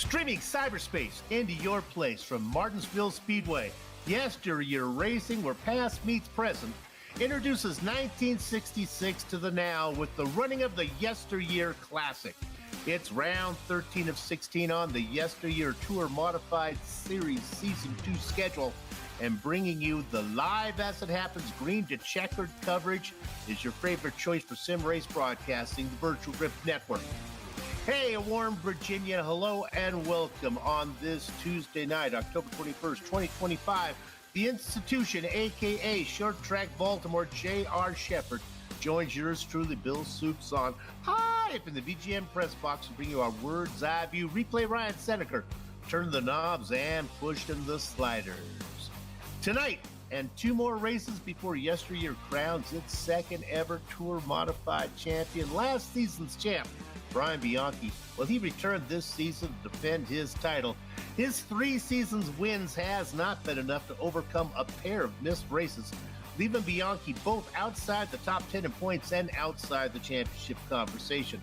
Streaming cyberspace into your place from Martinsville Speedway. YesterYear Racing, where past meets present, introduces 1966 to the now with the running of the YesterYear Classic. It's round 13 of 16 on the YesterYear Tour Modified Series Season 2 schedule. And bringing you the live as it happens, green to checkered coverage is your favorite choice for sim race broadcasting, the Virtual Drift Network. Hey, a warm Virginia, hello and welcome on this Tuesday night, October 21st, 2025. The institution, a.k.a. Short Track Baltimore, J.R. Shepherd, joins yours truly, Bill Soups, on high up in the VGM press box to bring you our Word's Eye View. Replay Ryan Seneker, turn the knobs and push in the sliders. Tonight, and two more races before YesterYear crowns its second ever Tour Modified champion. Last season's champ, Brian Bianchi, well, he returned this season to defend his title. His 3 seasons wins has not been enough to overcome a pair of missed races, leaving Bianchi both outside the top 10 in points and outside the championship conversation.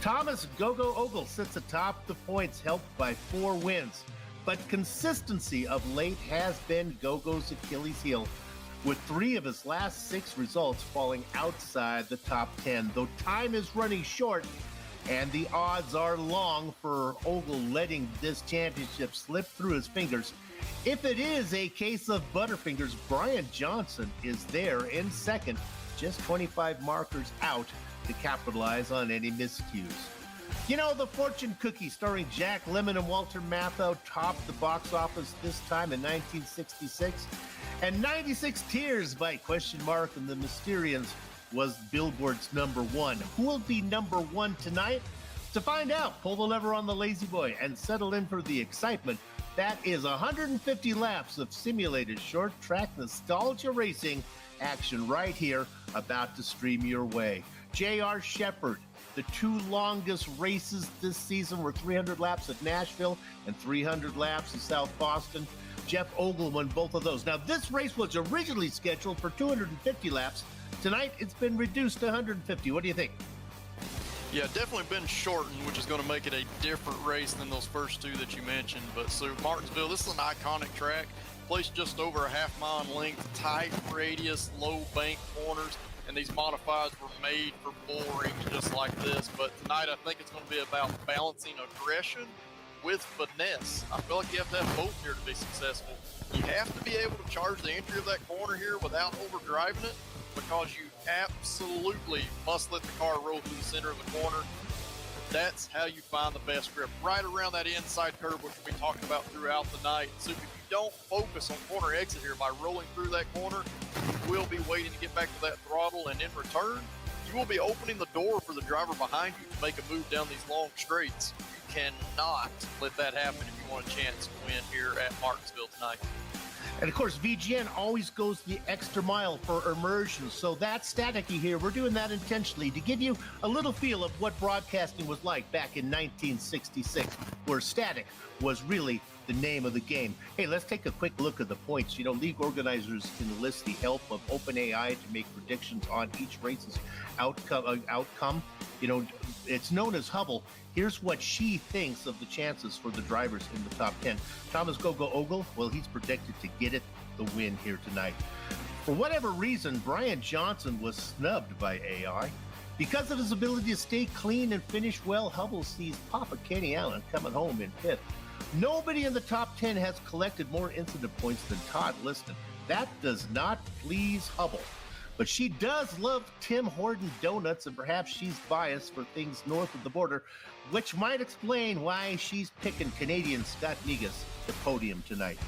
Thomas Gogo Ogle sits atop the points, helped by 4 wins. But consistency of late has been Gogo's Achilles heel, with 3 of his last 6 results falling outside the top 10. Though time is running short, and the odds are long for Ogle letting this championship slip through his fingers. If it is a case of Butterfingers, Brian Johnson is there in second, just 25 markers out to capitalize on any miscues. You know, the fortune cookie starring Jack Lemmon and Walter Matthau topped the box office this time in 1966. And 96 Tears by Question Mark and the Mysterians was Billboard's #1. Who will be #1 tonight? To find out, pull the lever on the Lazy Boy and settle in for the excitement. That is 150 laps of simulated short track nostalgia racing action right here, about to stream your way. J.R. Shepherd, the 2 longest races this season were 300 laps at Nashville and 300 laps in South Boston. Jeff Ogle won both of those. Now, this race was originally scheduled for 250 laps. Tonight, it's been reduced to 150. What do you think? Yeah, definitely been shortened, which is going to make it a different race than those first 2 that you mentioned. But so Martinsville, this is an iconic track, placed just over a half-mile in length, tight radius, low bank corners, and these modifieds were made for boring just like this. But tonight, I think it's going to be about balancing aggression with finesse. I feel like you have to have both here to be successful. You have to be able to charge the entry of that corner here without overdriving it, because you absolutely must let the car roll through the center of the corner. That's how you find the best grip, right around that inside curve, which we'll be talking about throughout the night. So if you don't focus on corner exit here by rolling through that corner, you will be waiting to get back to that throttle, and in return, you will be opening the door for the driver behind you to make a move down these long straights. You cannot let that happen if you want a chance to win here at Martinsville tonight. And of course, VGN always goes the extra mile for immersion. So that's staticky here. We're doing that intentionally to give you a little feel of what broadcasting was like back in 1966, where static was really the name of the game. Hey, let's take a quick look at the points. You know, league organizers can enlist the help of OpenAI to make predictions on each race's outcome. You know, it's known as Hubble. Here's what she thinks of the chances for the drivers in the top 10. Thomas Gogo Ogle, well, he's predicted to get it the win here tonight. For whatever reason, Brian Johnson was snubbed by AI. Because of his ability to stay clean and finish well, Hubble sees Papa Kenny Allen coming home in 5th. Nobody in the top 10 has collected more incident points than Todd Liston. That does not please Hubble. But she does love Tim Horton donuts, and perhaps she's biased for things north of the border, which might explain why she's picking Canadian Scott Negus to podium tonight.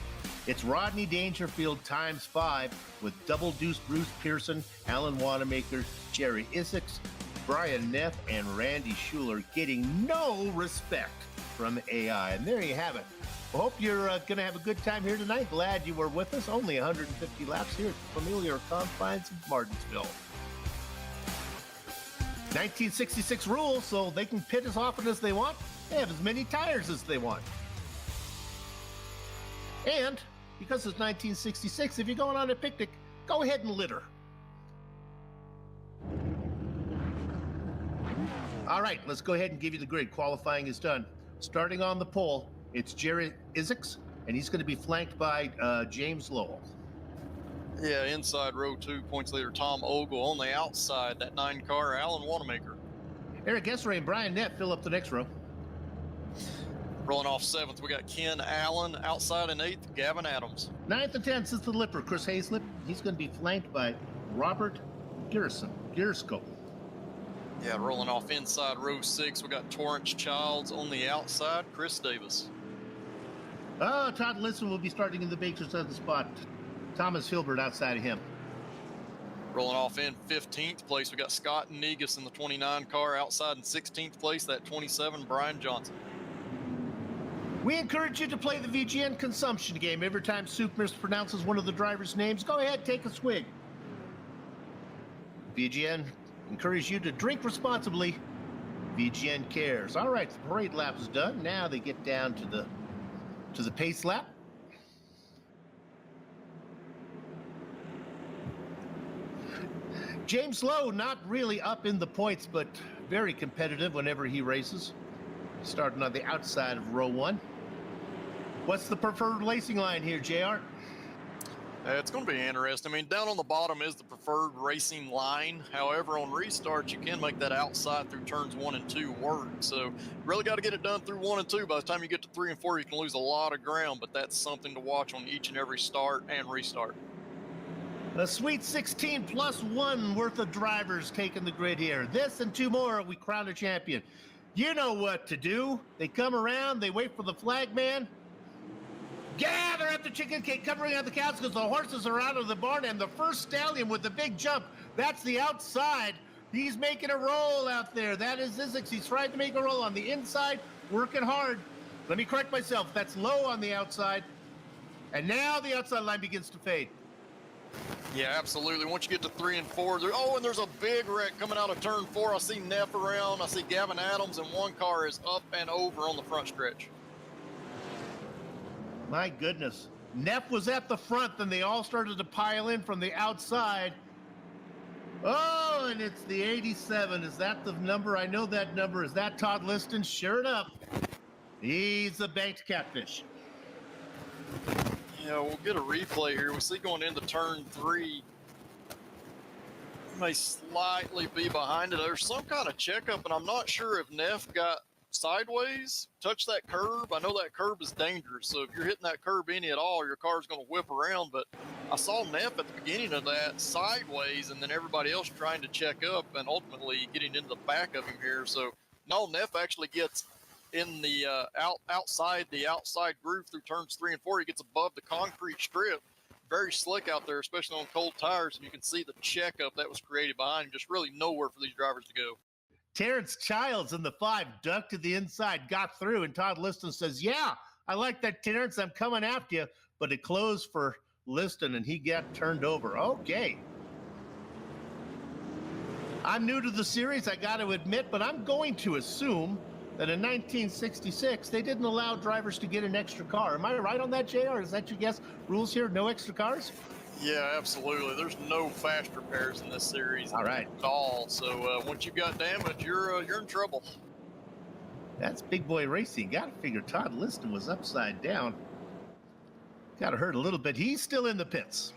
It's Rodney Dangerfield times 5 with Double Deuce Bruce Pearson, Alan Wanamaker, Jerry Isaacs, Brian Neff, and Randy Schuler getting no respect from AI. And there you have it. I hope you're going to have a good time here tonight. Glad you were with us. Only 150 laps here at the familiar confines of Martinsville. 1966 rules, so they can pit as often as they want. They have as many tires as they want. And because it's 1966, if you're going on a picnic, go ahead and litter. All right, let's go ahead and give you the grid. Qualifying is done. Starting on the pole, It's Jerry Isaacs, and he's going to be flanked by James Lowell. Yeah, inside row 2, points leader Tom Ogle. On the outside, that 9 car, Alan Wanamaker. Eric Esseray and Brian Neff fill up the next row. Rolling off 7th, we got Ken Allen. Outside in 8th, Gavin Adams. 9th and 10th is the Lipper, Chris Hazlip. He's going to be flanked by Robert Giersko. Yeah, rolling off inside row 6, we got Torrance Childs. On the outside, Chris Davis. Todd Liston will be starting in the Baker's other spot. Thomas Hilbert outside of him. Rolling off in 15th place, we got Scott Negus in the 29 car. Outside in 16th place, that 27, Brian Johnson. We encourage you to play the VGN consumption game. Every time Soup mispronounces one of the drivers' names, go ahead, take a swig. VGN encourages you to drink responsibly. VGN cares. All right, the parade lap is done. Now they get down to the pace lap. James Lowe, not really up in the points, but very competitive whenever he races. Starting on the outside of row 1. What's the preferred racing line here, JR? It's going to be interesting. I mean, down on the bottom is the preferred racing line. However, on restart, you can make that outside through turns 1 and 2 work. So, really got to get it done through 1 and 2. By the time you get to 3 and 4, you can lose a lot of ground, but that's something to watch on each and every start and restart. A sweet 16 plus 1 worth of drivers taking the grid here. This and 2 more, we crown a champion. You know what to do. They come around, they wait for the flag man. Gather up the chicken cake, covering out the cows because the horses are out of the barn, and the first stallion with the big jump, that's the outside. He's making a roll out there. That is Isaacs. He's trying to make a roll on the inside, working hard. Let me correct myself. That's Low on the outside. And now the outside line begins to fade. Yeah, absolutely. Once you get to 3 and 4, and there's a big wreck coming out of turn 4. I see Neff around. I see Gavin Adams, and 1 car is up and over on the front stretch. My goodness. Neff was at the front, then they all started to pile in from the outside. Oh, and it's the 87. Is that the number? I know that number. Is that Todd Liston? Sure enough. He's a banked catfish. Yeah, we'll get a replay here. We see going into turn 3. May slightly be behind it. There's some kind of checkup, and I'm not sure if Neff got sideways, touched that curb. I know that curb is dangerous, so if you're hitting that curb any at all, your car's going to whip around. But I saw Neff at the beginning of that sideways, and then everybody else trying to check up and ultimately getting into the back of him here. So, no, Neff actually gets in the outside groove through turns 3 and 4. He gets above the concrete strip. Very slick out there, especially on cold tires, and you can see the checkup that was created behind him. Just really nowhere for these drivers to go. Terrence Childs in the 5 ducked to the inside, got through, and Todd Liston says, yeah, I like that, Terrence. I'm coming after you. But it closed for Liston, and he got turned over. Okay. I'm new to the series, I got to admit, but I'm going to assume that in 1966, they didn't allow drivers to get an extra car. Am I right on that, JR? Is that your guess? Rules here, no extra cars? Yeah, absolutely. There's no fast repairs in this series all right. at all. So once you got damage, you're in trouble. That's big boy racing. Got to figure Todd Liston was upside down. Got to hurt a little bit. He's still in the pits.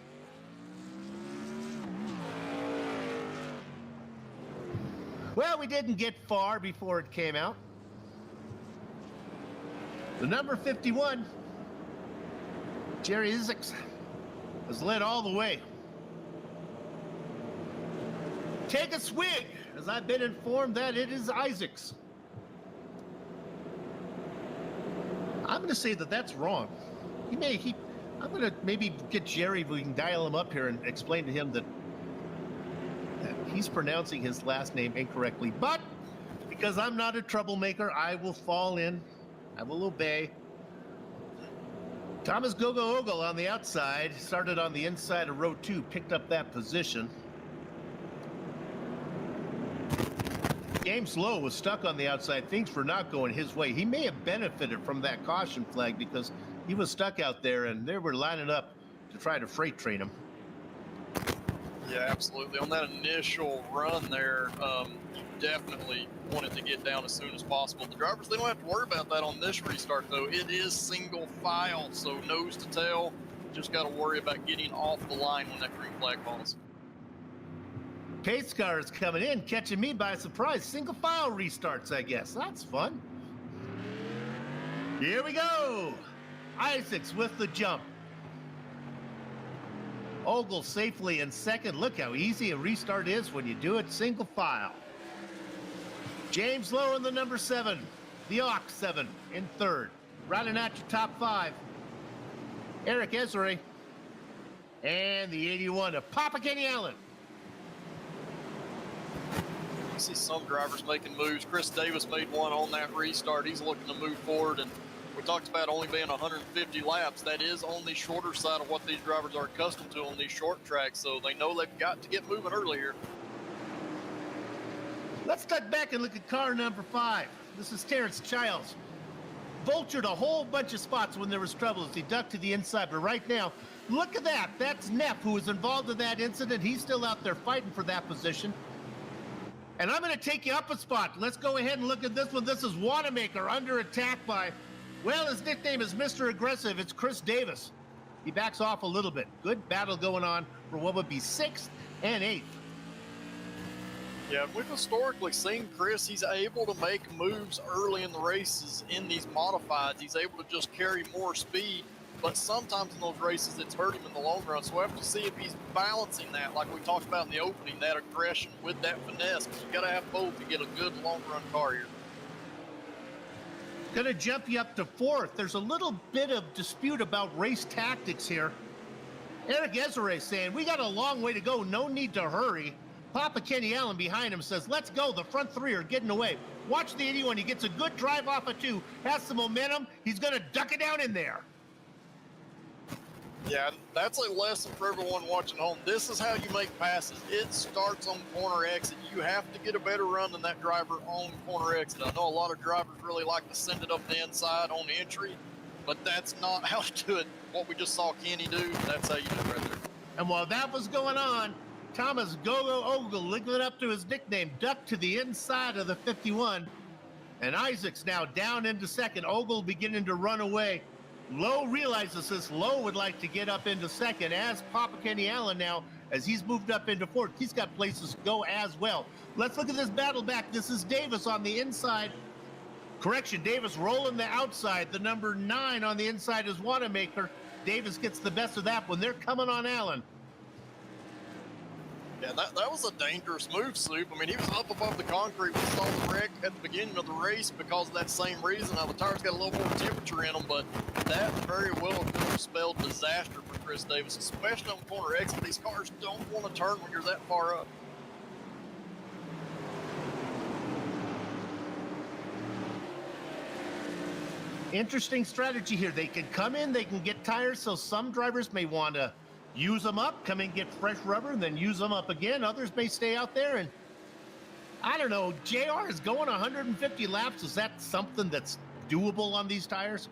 Well, we didn't get far before it came out. The number 51, Jerry Isaacs, was led all the way. Take a swig, as I've been informed that it is Isaacs. I'm going to say that that's wrong. I'm going to maybe get Jerry, if we can dial him up here and explain to him that he's pronouncing his last name incorrectly. But because I'm not a troublemaker, I will fall in. I will obey. Thomas Gogo Ogle on the outside, started on the inside of row 2, picked up that position. James Lowe was stuck on the outside. Things were not going his way. He may have benefited from that caution flag because he was stuck out there and they were lining up to try to freight train him. Yeah, absolutely. On that initial run there, definitely wanted to get down as soon as possible. The drivers, they don't have to worry about that on this restart, though. It is single file, so nose to tail. Just got to worry about getting off the line when that green flag falls. Pace car is coming in, catching me by surprise. Single file restarts, I guess. That's fun. Here we go. Isaacs with the jump. Ogle safely in second. Look how easy a restart is when you do it single file. James Lowe in the number 7. The Ox 7 in third. Rounding out your top 5. Eric Ezra. And the 81 of Papa Kenny Allen. You see some drivers making moves. Chris Davis made one on that restart. He's looking to move forward, and we talked about only being 150 laps. That is on the shorter side of what these drivers are accustomed to on these short tracks, so they know they've got to get moving earlier. Let's duck back and look at car number 5. This is Terrence Childs. Vultured a whole bunch of spots when there was trouble as he ducked to the inside, but right now, look at that. That's Neff, who was involved in that incident. He's still out there fighting for that position. And I'm going to take you up a spot. Let's go ahead and look at this one. This is Wanamaker under attack by, well, his nickname is Mr. Aggressive. It's Chris Davis. He backs off a little bit. Good battle going on for what would be 6th and 8th. Yeah, we've historically seen Chris. He's able to make moves early in the races in these modifieds. He's able to just carry more speed, but sometimes in those races it's hurt him in the long run. So we have to see if he's balancing that, like we talked about in the opening, that aggression with that finesse. Because you got to have both to get a good long run car here. Gonna jump you up to 4th. There's a little bit of dispute about race tactics here. Eric Ezra saying, we got a long way to go, no need to hurry. Papa Kenny Allen behind him says, let's go, the front 3 are getting away. Watch the 81, he gets a good drive off of 2, has some momentum, he's gonna duck it down in there. Yeah, that's a lesson for everyone watching home. This is how you make passes. It starts on corner exit. You have to get a better run than that driver on corner exit. I know a lot of drivers really like to send it up the inside on entry, but that's not how to do it. What we just saw Kenny do, that's how you do it right there. And while that was going on, Thomas Gogo Ogle, living up to his nickname, ducked to the inside of the 51. And Isaacs now down into second. Ogle beginning to run away. Lowe realizes this. Lowe would like to get up into second, as Papa Kenny Allen now, as he's moved up into fourth. He's got places to go as well. Let's look at this battle back. This is Davis on the inside. Correction, Davis rolling the outside. The number 9 on the inside is Wanamaker. Davis gets the best of that when they're coming on Allen. Yeah, that was a dangerous move, Soup. I mean, he was up above the concrete. We saw the wreck at the beginning of the race because of that same reason. Now, the tires got a little more temperature in them, but that very well could have spelled disaster for Chris Davis, especially on corner exit. These cars don't want to turn when you're that far up. Interesting strategy here. They can come in, they can get tires, so some drivers may want to use them up, come in, get fresh rubber, and then use them up again. Others may stay out there, and I don't know, JR is going 150 laps. Is that something that's doable on these tires?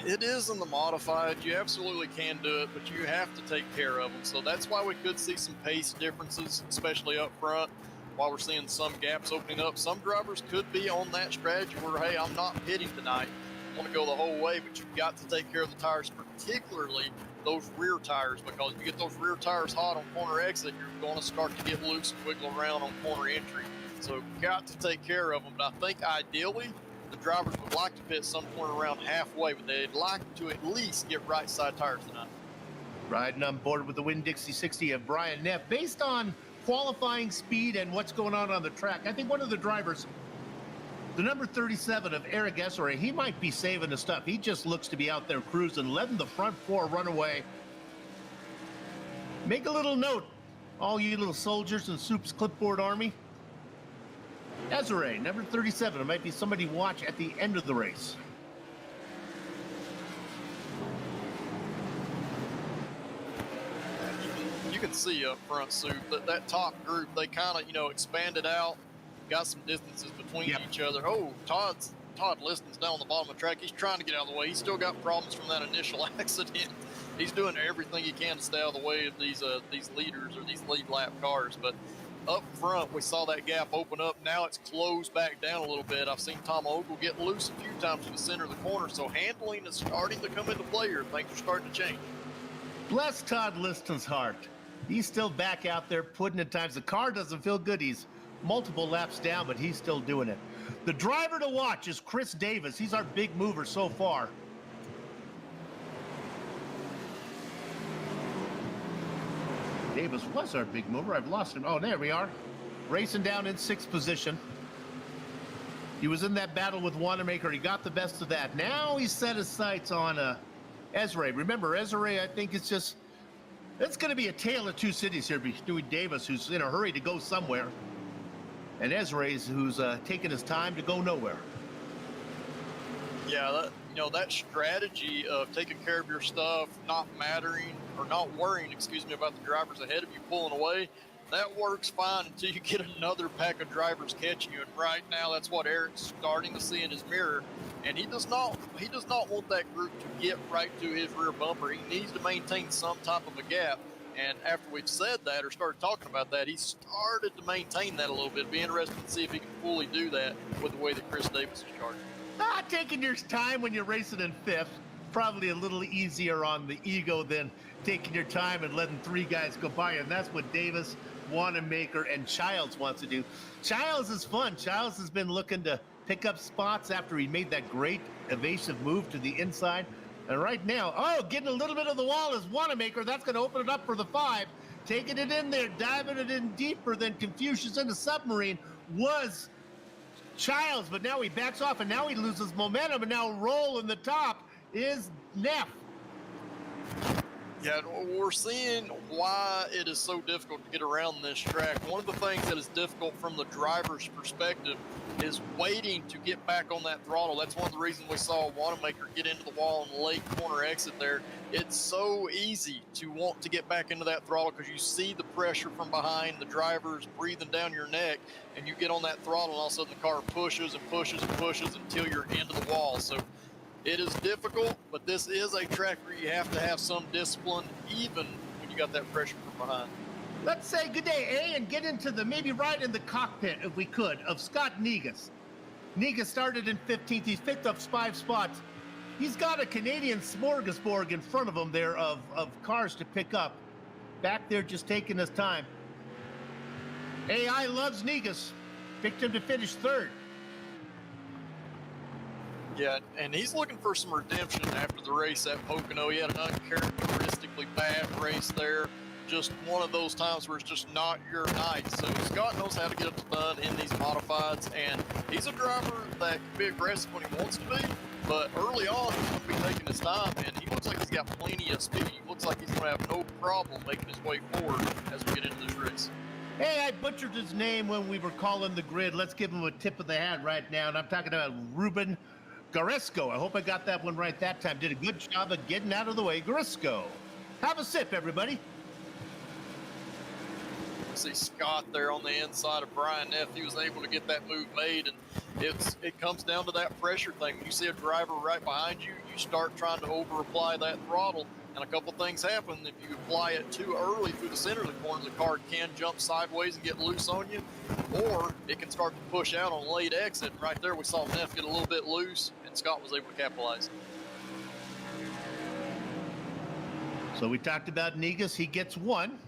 It is in the modified. You absolutely can do it, but you have to take care of them. So that's why we could see some pace differences, especially up front, while we're seeing some gaps opening up. Some drivers could be on that strategy where, hey, I'm not pitting tonight. I want to go the whole way, but you've got to take care of the tires, particularly those rear tires, because if you get those rear tires hot on corner exit, you're going to start to get loose and wiggle around on corner entry. So got to take care of them. But I think ideally, the drivers would like to pit some point around halfway, but they'd like to at least get right side tires tonight. Riding on board with the Winn-Dixie 60 of Brian Neff. Based on qualifying speed and what's going on the track, I think one of the drivers, the number 37 of Eric Esser, he might be saving the stuff. He just looks to be out there cruising, letting the front 4 run away. Make a little note, all you little soldiers in Soup's clipboard army. Esser, number 37, it might be somebody to watch at the end of the race. You can see up front, Soup, that top group, they kind of, expanded out, got some distances between each other. Oh, Todd Liston's down on the bottom of the track. He's trying to get out of the way. He's still got problems from that initial accident. He's doing everything he can to stay out of the way of these leaders or these lead lap cars. But up front, we saw that gap open up. Now it's closed back down a little bit. I've seen Tom Ogle get loose a few times in the center of the corner, so handling is starting to come into play here. Things are starting to change. Bless Todd Liston's heart. He's still back out there putting in times. The car doesn't feel good. He's multiple laps down, but he's still doing it. The driver to watch is Chris Davis. He's our big mover so far. Davis was our big mover. I've lost him. Oh, there we are. Racing down in 6th position. He was in that battle with Wanamaker. He got the best of that. Now he set his sights on Ezra. Remember, Ezra, I think it's going to be a tale of two cities here between Davis, who's in a hurry to go somewhere, and Ezra, who's taking his time to go nowhere. Yeah, that strategy of taking care of your stuff, not worrying, about the drivers ahead of you pulling away, that works fine until you get another pack of drivers catching you. And right now, that's what Eric's starting to see in his mirror. And he does not want that group to get right to his rear bumper. He needs to maintain some type of a gap. And after we've said that or started talking about that, he started to maintain that a little bit. It'd be interesting to see if he can fully do that with the way that Chris Davis is charging. Taking your time when you're racing in 5th, probably a little easier on the ego than taking your time and letting 3 guys go by. And that's what Davis, Wanamaker, and Childs wants to do. Childs is fun. Childs has been looking to pick up spots after he made that great evasive move to the inside. And right now, getting a little bit of the wall is Wanamaker. That's going to open it up for the 5. Taking it in there, diving it in deeper than Confucius in the submarine was Childs, but now he backs off, and now he loses momentum, and now rolling the top is Neff. Yeah, we're seeing why it is so difficult to get around this track. One of the things that is difficult from the driver's perspective is waiting to get back on that throttle. That's one of the reasons we saw Wanamaker get into the wall in the late corner exit there. It's so easy to want to get back into that throttle because you see the pressure from behind, the driver's breathing down your neck, and you get on that throttle, and all of a sudden the car pushes and pushes and pushes until you're into the wall. So it is difficult, but this is a track where you have to have some discipline, even when you got that pressure from behind. Let's say good day, and get into maybe right in the cockpit, if we could, of Scott Negus. Negus started in 15th. He's picked up 5 spots. He's got a Canadian smorgasbord in front of him there of cars to pick up. Back there just taking his time. AI loves Negus. Picked him to finish 3rd. Yeah, and he's looking for some redemption after the race at Pocono. He had an uncharacteristically bad race there. Just one of those times where it's just not your night. So Scott knows how to get it done in these modifieds, and he's a driver that can be aggressive when he wants to be, but early on he's going to be taking his time, and he looks like he's got plenty of speed. He looks like he's going to have no problem making his way forward as we get into this race. Hey, I butchered his name when we were calling the grid. Let's give him a tip of the hat right now, and I'm talking about Ruben Garesco. I hope I got that one right that time. Did a good job of getting out of the way. Garesco. Have a sip, everybody. See Scott there on the inside of Brian Neff. He was able to get that move made, and it comes down to that pressure thing. When you see a driver right behind you, you start trying to over-apply that throttle, and a couple things happen. If you apply it too early through the center of the corner, the car can jump sideways and get loose on you, or it can start to push out on late exit. And right there, we saw Neff get a little bit loose, and Scott was able to capitalize. So we talked about Negus. He gets 1.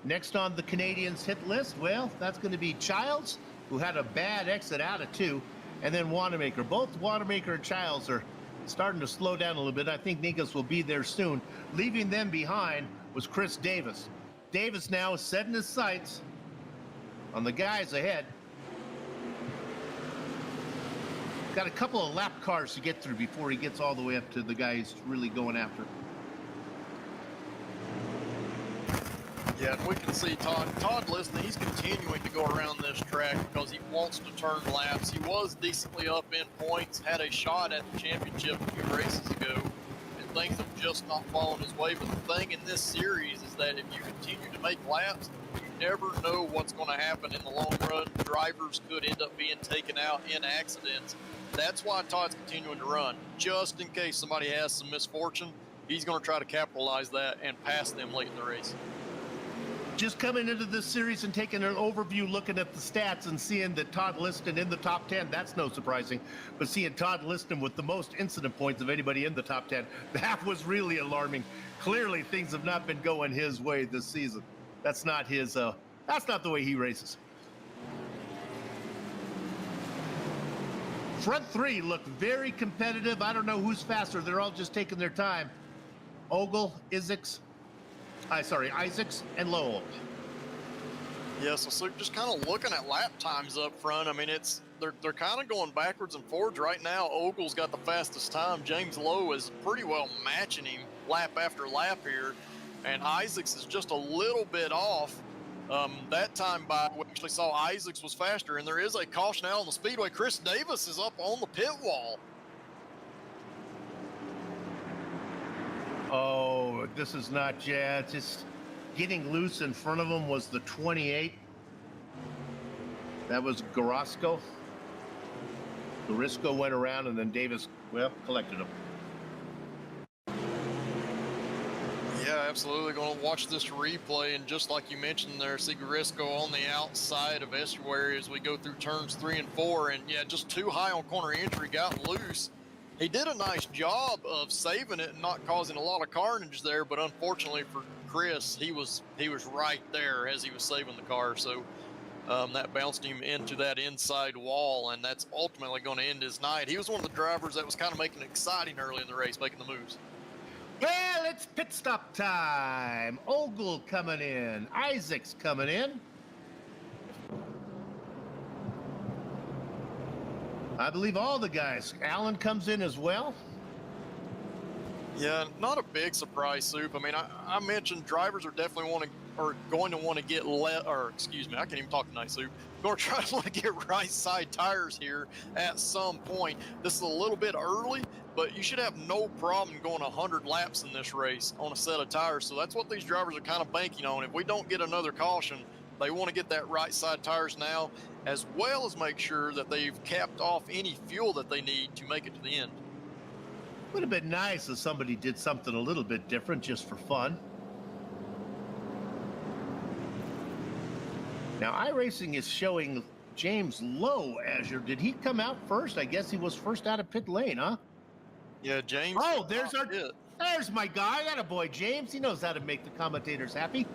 Next on the Canadians hit list, well, that's going to be Childs, who had a bad exit out of 2, and then Wanamaker. Both Wanamaker and Childs are starting to slow down a little bit. I think Negus will be there soon. Leaving them behind was Chris Davis. Davis now is setting his sights on the guys ahead. Got a couple of lap cars to get through before he gets all the way up to the guy he's really going after. Yeah, and we can see Todd listening. He's continuing to go around this track because he wants to turn laps. He was decently up in points, had a shot at the championship a few races ago, and things have just not fallen his way. But the thing in this series is that if you continue to make laps, you never know what's going to happen in the long run. Drivers could end up being taken out in accidents. That's why Todd's continuing to run. Just in case somebody has some misfortune, he's going to try to capitalize that and pass them late in the race. Just coming into this series and taking an overview, looking at the stats and seeing that Todd Liston in the top 10, that's no surprising. But seeing Todd Liston with the most incident points of anybody in the top 10, that was really alarming. Clearly, things have not been going his way this season. That's not his, that's not the way he races. Front three looked very competitive. I don't know who's faster. They're all just taking their time. Ogle, Isaacs, and Lowell. Yeah, so just kind of looking at lap times up front. I mean, they're kind of going backwards and forwards right now. Ogle's got the fastest time. James Lowe is pretty well matching him lap after lap here, and Isaacs is just a little bit off. That time we actually saw Isaacs was faster, and there is a caution out on the Speedway. Chris Davis is up on the pit wall. Oh, this is not Jazz. Just getting loose in front of him was the 28. That was Garisco. Garisco went around, and then Davis, collected him. Yeah, absolutely. Going to watch this replay, and just like you mentioned there, see Garisco on the outside of YesterYear as we go through turns 3 and 4, and yeah, just too high on corner entry, got loose. He did a nice job of saving it and not causing a lot of carnage there, but unfortunately for Chris, he was right there as he was saving the car, so that bounced him into that inside wall, and that's ultimately going to end his night. He was one of the drivers that was kind of making it exciting early in the race, making the moves. Well, it's pit stop time. Ogle coming in. Isaacs coming in. I believe all the guys. Allen comes in as well. Yeah, not a big surprise, Soup. I mean, I mentioned drivers are definitely going to want to get I can't even talk tonight, Soup. Going to try to want to get right side tires here at some point. This is a little bit early, but you should have no problem going 100 laps in this race on a set of tires. So that's what these drivers are kind of banking on. If we don't get another caution, they want to get that right side tires now, as well as make sure that they've capped off any fuel that they need to make it to the end. Would have been nice if somebody did something a little bit different just for fun. Now, iRacing is showing James Lowe as did he come out first? I guess he was first out of pit lane, huh? Yeah, James. Oh, there's my guy. Attaboy, James. He knows how to make the commentators happy.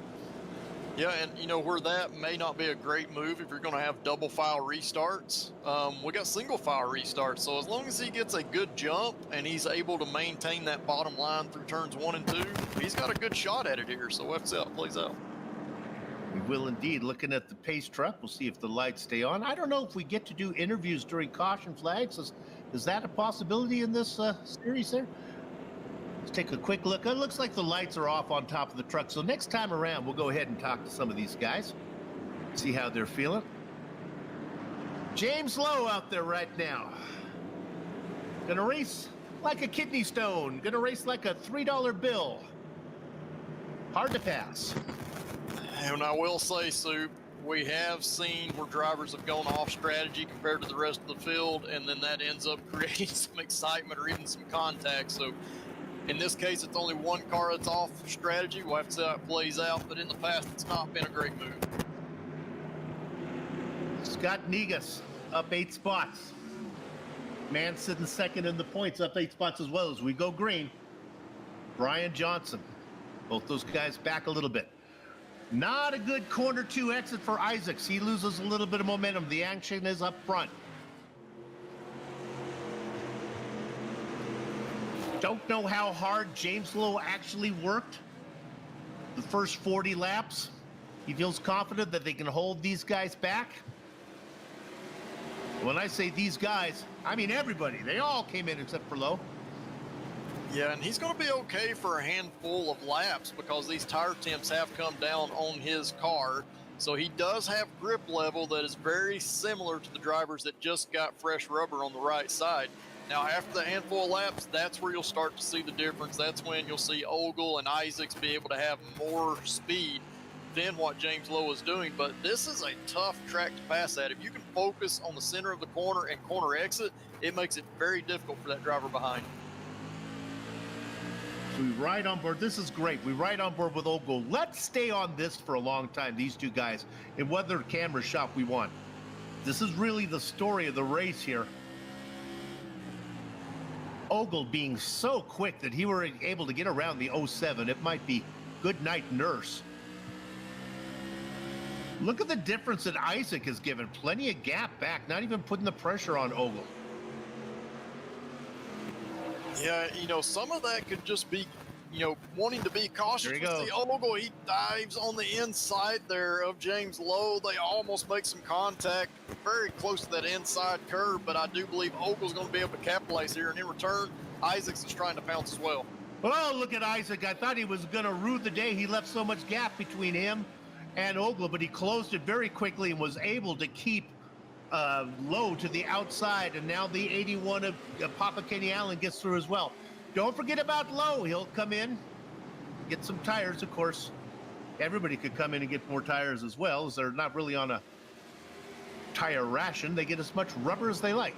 Yeah, and where that may not be a great move if you're going to have double file restarts, we got single file restarts. So as long as he gets a good jump and he's able to maintain that bottom line through turns 1 and 2, he's got a good shot at it here. So we'll have to see how it plays out. We will indeed. Looking at the pace truck, we'll see if the lights stay on. I don't know if we get to do interviews during caution flags. Is that a possibility in this series there? Let's take a quick look. It looks like the lights are off on top of the truck. So next time around, we'll go ahead and talk to some of these guys, see how they're feeling. James Lowe out there right now. Gonna race like a kidney stone. Gonna race like a $3 bill. Hard to pass. And I will say, Soup, we have seen where drivers have gone off strategy compared to the rest of the field, and then that ends up creating some excitement or even some contact. So in this case, it's only one car that's off strategy. We'll have to see how it plays out, but in the past, it's not been a great move. Scott Negus up 8 spots. Man sitting second in the points, up 8 spots as well as we go green. Brian Johnson. Both those guys back a little bit. Not a good corner 2 exit for Isaacs. He loses a little bit of momentum. The action is up front. Don't know how hard James Lowe actually worked the first 40 laps. He feels confident that they can hold these guys back. When I say these guys, I mean everybody. They all came in except for Lowe. Yeah, and he's going to be okay for a handful of laps because these tire temps have come down on his car. So he does have grip level that is very similar to the drivers that just got fresh rubber on the right side. Now, after the handful of laps, that's where you'll start to see the difference. That's when you'll see Ogle and Isaacs be able to have more speed than what James Lowe is doing. But this is a tough track to pass at. If you can focus on the center of the corner and corner exit, it makes it very difficult for that driver behind. So we ride on board. This is great. We ride on board with Ogle. Let's stay on this for a long time, these two guys, in whatever camera shot we want. This is really the story of the race here. Ogle being so quick that he were able to get around the 07. It might be good night nurse. Look at the difference that Isaac has given. Plenty of gap back, not even putting the pressure on Ogle. Yeah, you know, some of that could just be, you know, wanting to be cautious. There he goes. See Ogle, he dives on the inside there of James Lowe. They almost make some contact very close to that inside curve, but I do believe Ogle's going to be able to capitalize here. And in return, Isaacs is trying to pounce as well. Well, look at Isaac. I thought he was going to rue the day he left so much gap between him and Ogle, but he closed it very quickly and was able to keep Lowe to the outside, and now the 81 of Papa Kenny Allen gets through as well. Don't forget about Lowe. He'll come in, get some tires, of course. Everybody could come in and get more tires as well, as they're not really on a tire ration. They get as much rubber as they like.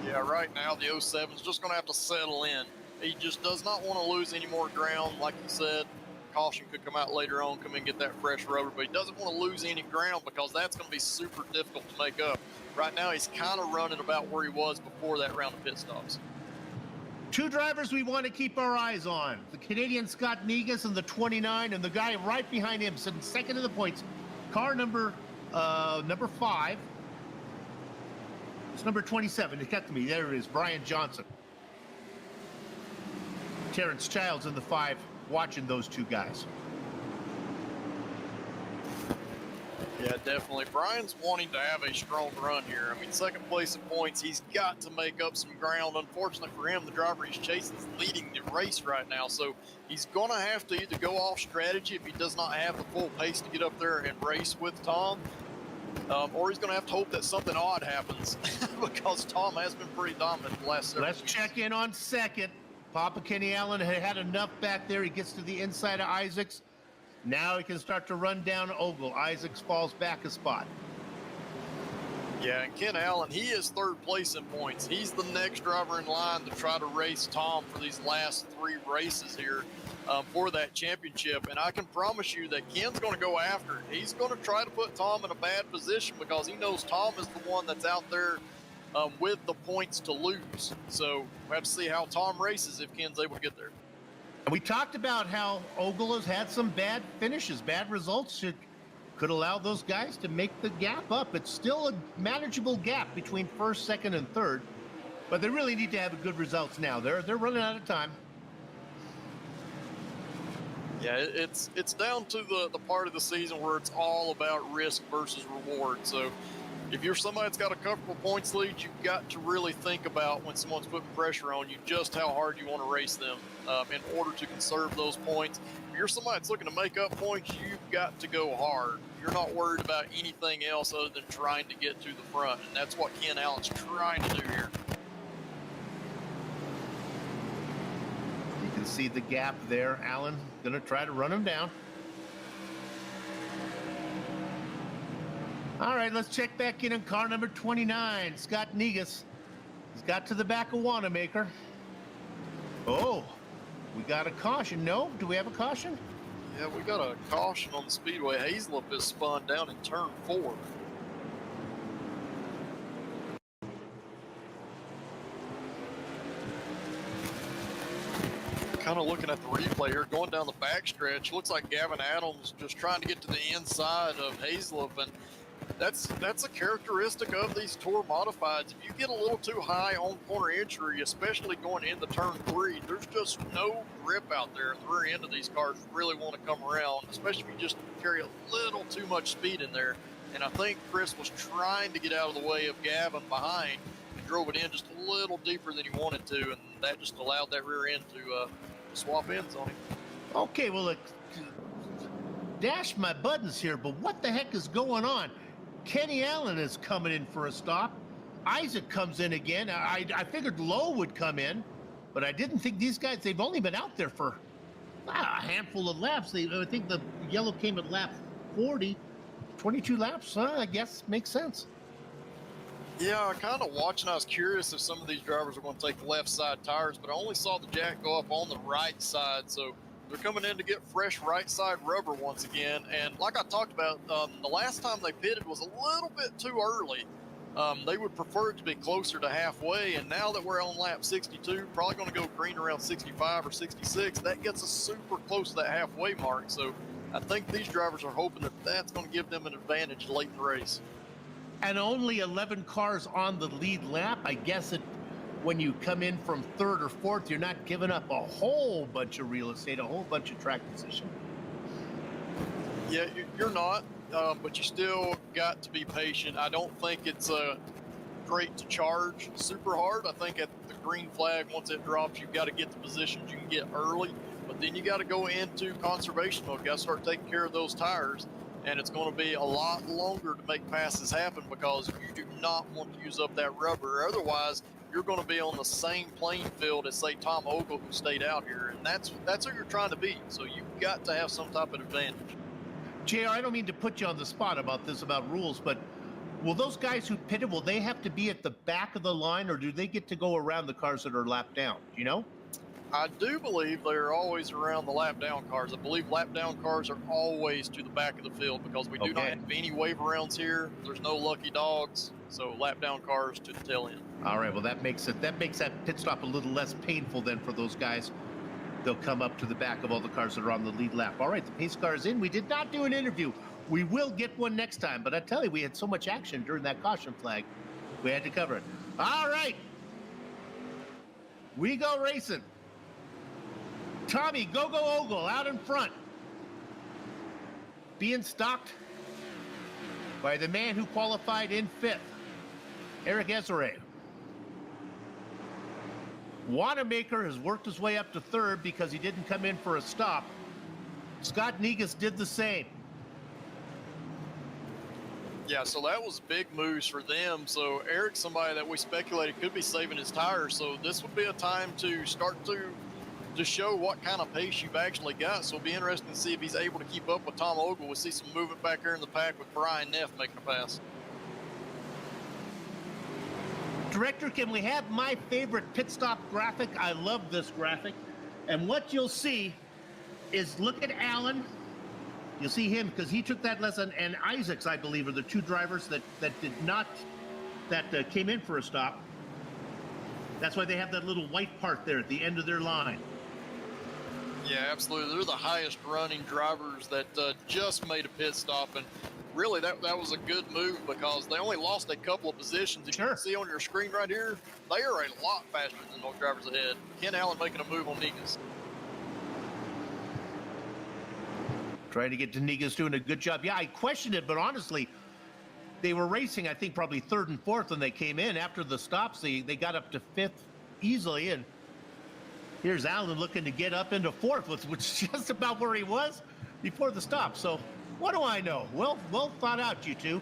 Yeah, right now the 07's just going to have to settle in. He just does not want to lose any more ground. Like you said, caution could come out later on, come in and get that fresh rubber, but he doesn't want to lose any ground because that's going to be super difficult to make up. Right now, he's kind of running about where he was before that round of pit stops. Two drivers we want to keep our eyes on. The Canadian Scott Negus and the 29, and the guy right behind him, sitting second in the points. Car number 5. It's number 27. It got to me. There it is, Brian Johnson. Terrence Childs in the 5. Watching those two guys. Yeah, definitely. Brian's wanting to have a strong run here. I mean, second place in points, he's got to make up some ground. Unfortunately for him, the driver he's chasing is leading the race right now, so he's going to have to either go off strategy if he does not have the full pace to get up there and race with Tom, or he's going to have to hope that something odd happens because Tom has been pretty dominant the last several weeks. Let's check in on second. Papa Kenny Allen had enough back there. He gets to the inside of Isaacs. Now he can start to run down Ogle. Isaacs falls back a spot. Yeah, and Ken Allen, he is third place in points. He's the next driver in line to try to race Tom for these last 3 races here for that championship. And I can promise you that Ken's going to go after it. He's going to try to put Tom in a bad position because he knows Tom is the one that's out there with the points to lose. So we'll have to see how Tom races if Ken's able to get there. And we talked about how Ogle has had some bad finishes, bad results. Could allow those guys to make the gap up. It's still a manageable gap between first, second, and third, but they really need to have good results now. They're running out of time. Yeah, it's down to the part of the season where it's all about risk versus reward. So if you're somebody that's got a comfortable points lead, you've got to really think about when someone's putting pressure on you, just how hard you want to race them in order to conserve those points. If you're somebody that's looking to make up points, you've got to go hard. You're not worried about anything else other than trying to get to the front, and that's what Ken Allen's trying to do here. You can see the gap there. Allen going to try to run him down. All right, let's check back in on car number 29, Scott Negus. He's got to the back of Wanamaker. Oh, we got a caution. No? Do we have a caution? Yeah, we got a caution on the Speedway. Hazelip is spun down in turn 4. Kind of looking at the replay here, going down the backstretch, looks like Gavin Adams just trying to get to the inside of Hazelip, and that's a characteristic of these Tour Modifieds. If you get a little too high on corner entry, especially going into turn 3, there's just no grip out there. The rear end of these cars really want to come around, especially if you just carry a little too much speed in there. And I think Chris was trying to get out of the way of Gavin behind and drove it in just a little deeper than he wanted to, and that just allowed that rear end to swap ends on him. Okay, well, look, dash my buttons here, but what the heck is going on? Kenny Allen is coming in for a stop. Isaac comes in again. I figured Lowe would come in, but I didn't think these guys, they've only been out there for a handful of laps. I think the yellow came at lap 40. 22 laps, I guess, makes sense. Yeah, kind of watching. I was curious if some of these drivers are going to take the left side tires, but I only saw the jack go up on the right side. So they're coming in to get fresh right side rubber once again. And like I talked about, the last time they pitted was a little bit too early. They would prefer it to be closer to halfway. And now that we're on lap 62, probably going to go green around 65 or 66. That gets us super close to that halfway mark. So I think these drivers are hoping that that's going to give them an advantage late in the race. And only 11 cars on the lead lap. I guess when you come in from third or fourth, you're not giving up a whole bunch of real estate, a whole bunch of track position. Yeah, you're not, but you still got to be patient. I don't think it's great to charge super hard. I think at the green flag, once it drops, you've got to get the positions you can get early, but then you got to go into conservation mode. You got to start taking care of those tires. And it's going to be a lot longer to make passes happen because you do not want to use up that rubber. Otherwise, you're going to be on the same playing field as, say, Tom Ogle, who stayed out here. And that's who you're trying to beat. So you've got to have some type of advantage. JR, I don't mean to put you on the spot about this, about rules, but will those guys who pitted, will they have to be at the back of the line, or do they get to go around the cars that are lapped down? Do you know? I do believe they're always around the lap down cars. I believe lap down cars are always to the back of the field because we do not have any wave rounds here. There's no lucky dogs, so lap down cars to the tail end. All right, well that makes that pit stop a little less painful then for those guys. They'll come up to the back of all the cars that are on the lead lap. All right, the pace car is in. We did not do an interview. We will get one next time, but I tell you, we had so much action during that caution flag, we had to cover it. All right, we go racing. Tommy Go Ogle out in front, being stalked by the man who qualified in fifth, Eric Ezere. Wanamaker has worked his way up to third because he didn't come in for a stop. Scott Negus did the same. Yeah, so that was big moves for them. So Eric's somebody that we speculated could be saving his tires. So this would be a time to start to show what kind of pace you've actually got. So it'll be interesting to see if he's able to keep up with Tom Ogle. We'll see some movement back here in the pack with Brian Neff making a pass. Director, can we have my favorite pit stop graphic? I love this graphic. And what you'll see is, look at Allen. You'll see him because he took that lesson, and Isaacs, I believe, are the two drivers that came in for a stop. That's why they have that little white part there at the end of their line. Yeah, absolutely. They're the highest running drivers that just made a pit stop, and really that was a good move because they only lost a couple of positions. If you can see on your screen right here, they are a lot faster than those drivers ahead. Ken Allen making a move on Negus. Trying to get to Negus, doing a good job. Yeah, I questioned it, but honestly, they were racing, I think, probably third and fourth when they came in. After the stops, they got up to fifth easily, and here's Allen looking to get up into fourth, which is just about where he was before the stop. So what do I know? Well thought out, you two.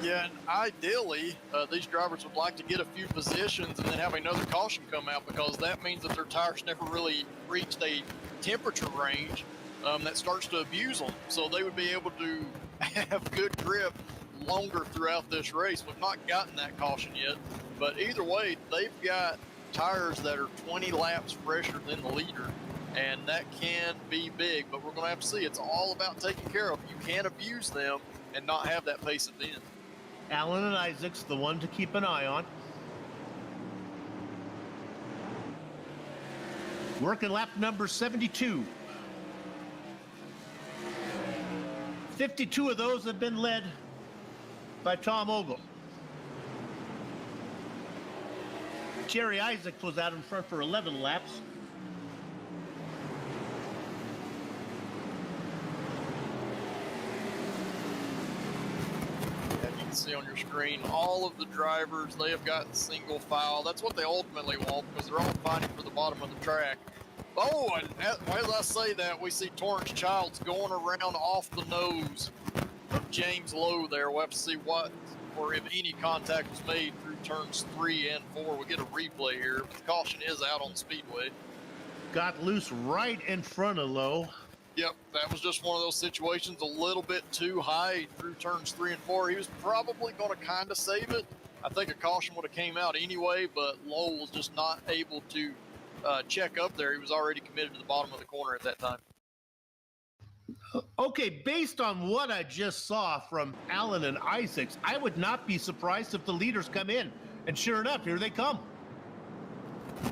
Yeah, and ideally, these drivers would like to get a few positions and then have another caution come out, because that means that their tires never really reached a temperature range that starts to abuse them. So they would be able to have good grip longer throughout this race. We've not gotten that caution yet, but either way, they've got tires that are 20 laps fresher than the leader, and that can be big, but we're going to have to see. It's all about taking care of them. You can't abuse them and not have that pace at the end. Allen and Isaacs, the one to keep an eye on. Working lap number 72. 52 of those have been led by Tom Ogle. Jerry Isaacs was out in front for 11 laps. You can see on your screen all of the drivers, they have gotten single file. That's what they ultimately want, because they're all fighting for the bottom of the track. Oh, and as I say that, we see Torrance Childs going around off the nose of James Lowe there. We'll have to see what, or if any contact was made through turns 3 and 4. We'll get a replay here, but the caution is out on Speedway. Got loose right in front of Lowe. Yep, that was just one of those situations a little bit too high through turns 3 and 4. He was probably going to kind of save it. I think a caution would have came out anyway, but Lowell was just not able to check up there. He was already committed to the bottom of the corner at that time. Okay, based on what I just saw from Allen and Isaacs, I would not be surprised if the leaders come in. And sure enough, here they come.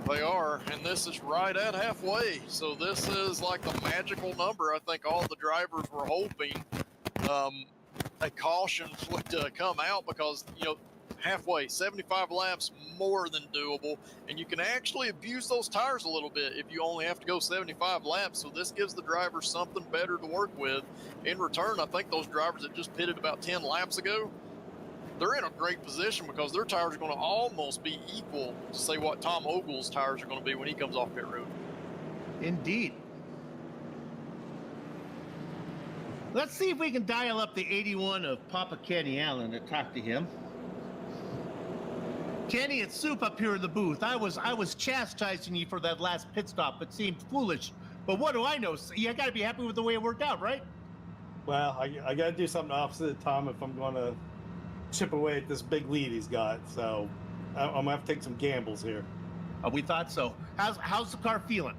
They are, and this is right at halfway. So this is like the magical number. I think all the drivers were hoping a caution would come out because, you know, halfway, 75 laps, more than doable. And you can actually abuse those tires a little bit if you only have to go 75 laps. So this gives the driver something better to work with. In return, I think those drivers that just pitted about 10 laps ago, they're in a great position because their tires are going to almost be equal to say what Tom Ogle's tires are going to be when he comes off pit road. Indeed. Let's see if we can dial up the 81 of Papa Kenny Allen to talk to him. Kenny, it's Soup up here in the booth. I was chastising you for that last pit stop. It seemed foolish. But what do I know? You got to be happy with the way it worked out, right? Well, I got to do something opposite of Tom if I'm going to chip away at this big lead he's got. So I'm going to have to take some gambles here. We thought so. How's the car feeling?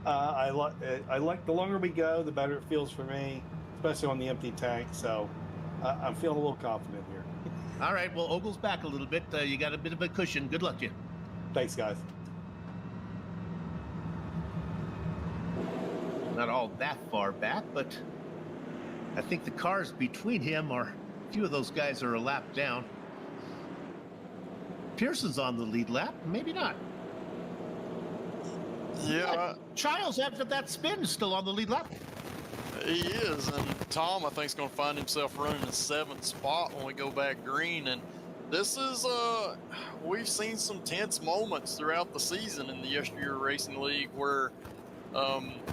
I like the longer we go, the better it feels for me, especially on the empty tank. So I'm feeling a little confident here. All right, well, Ogle's back a little bit. You got a bit of a cushion. Good luck to you. Thanks, guys. Not all that far back, but I think the cars between him are, a few of those guys are a lap down. Pearson's on the lead lap, maybe not. Yeah. Childs, after that spin, is still on the lead lap. He is, and Tom, I think, is going to find himself running in 7th spot when we go back green. And this is, we've seen some tense moments throughout the season in the YesterYear Racing League where,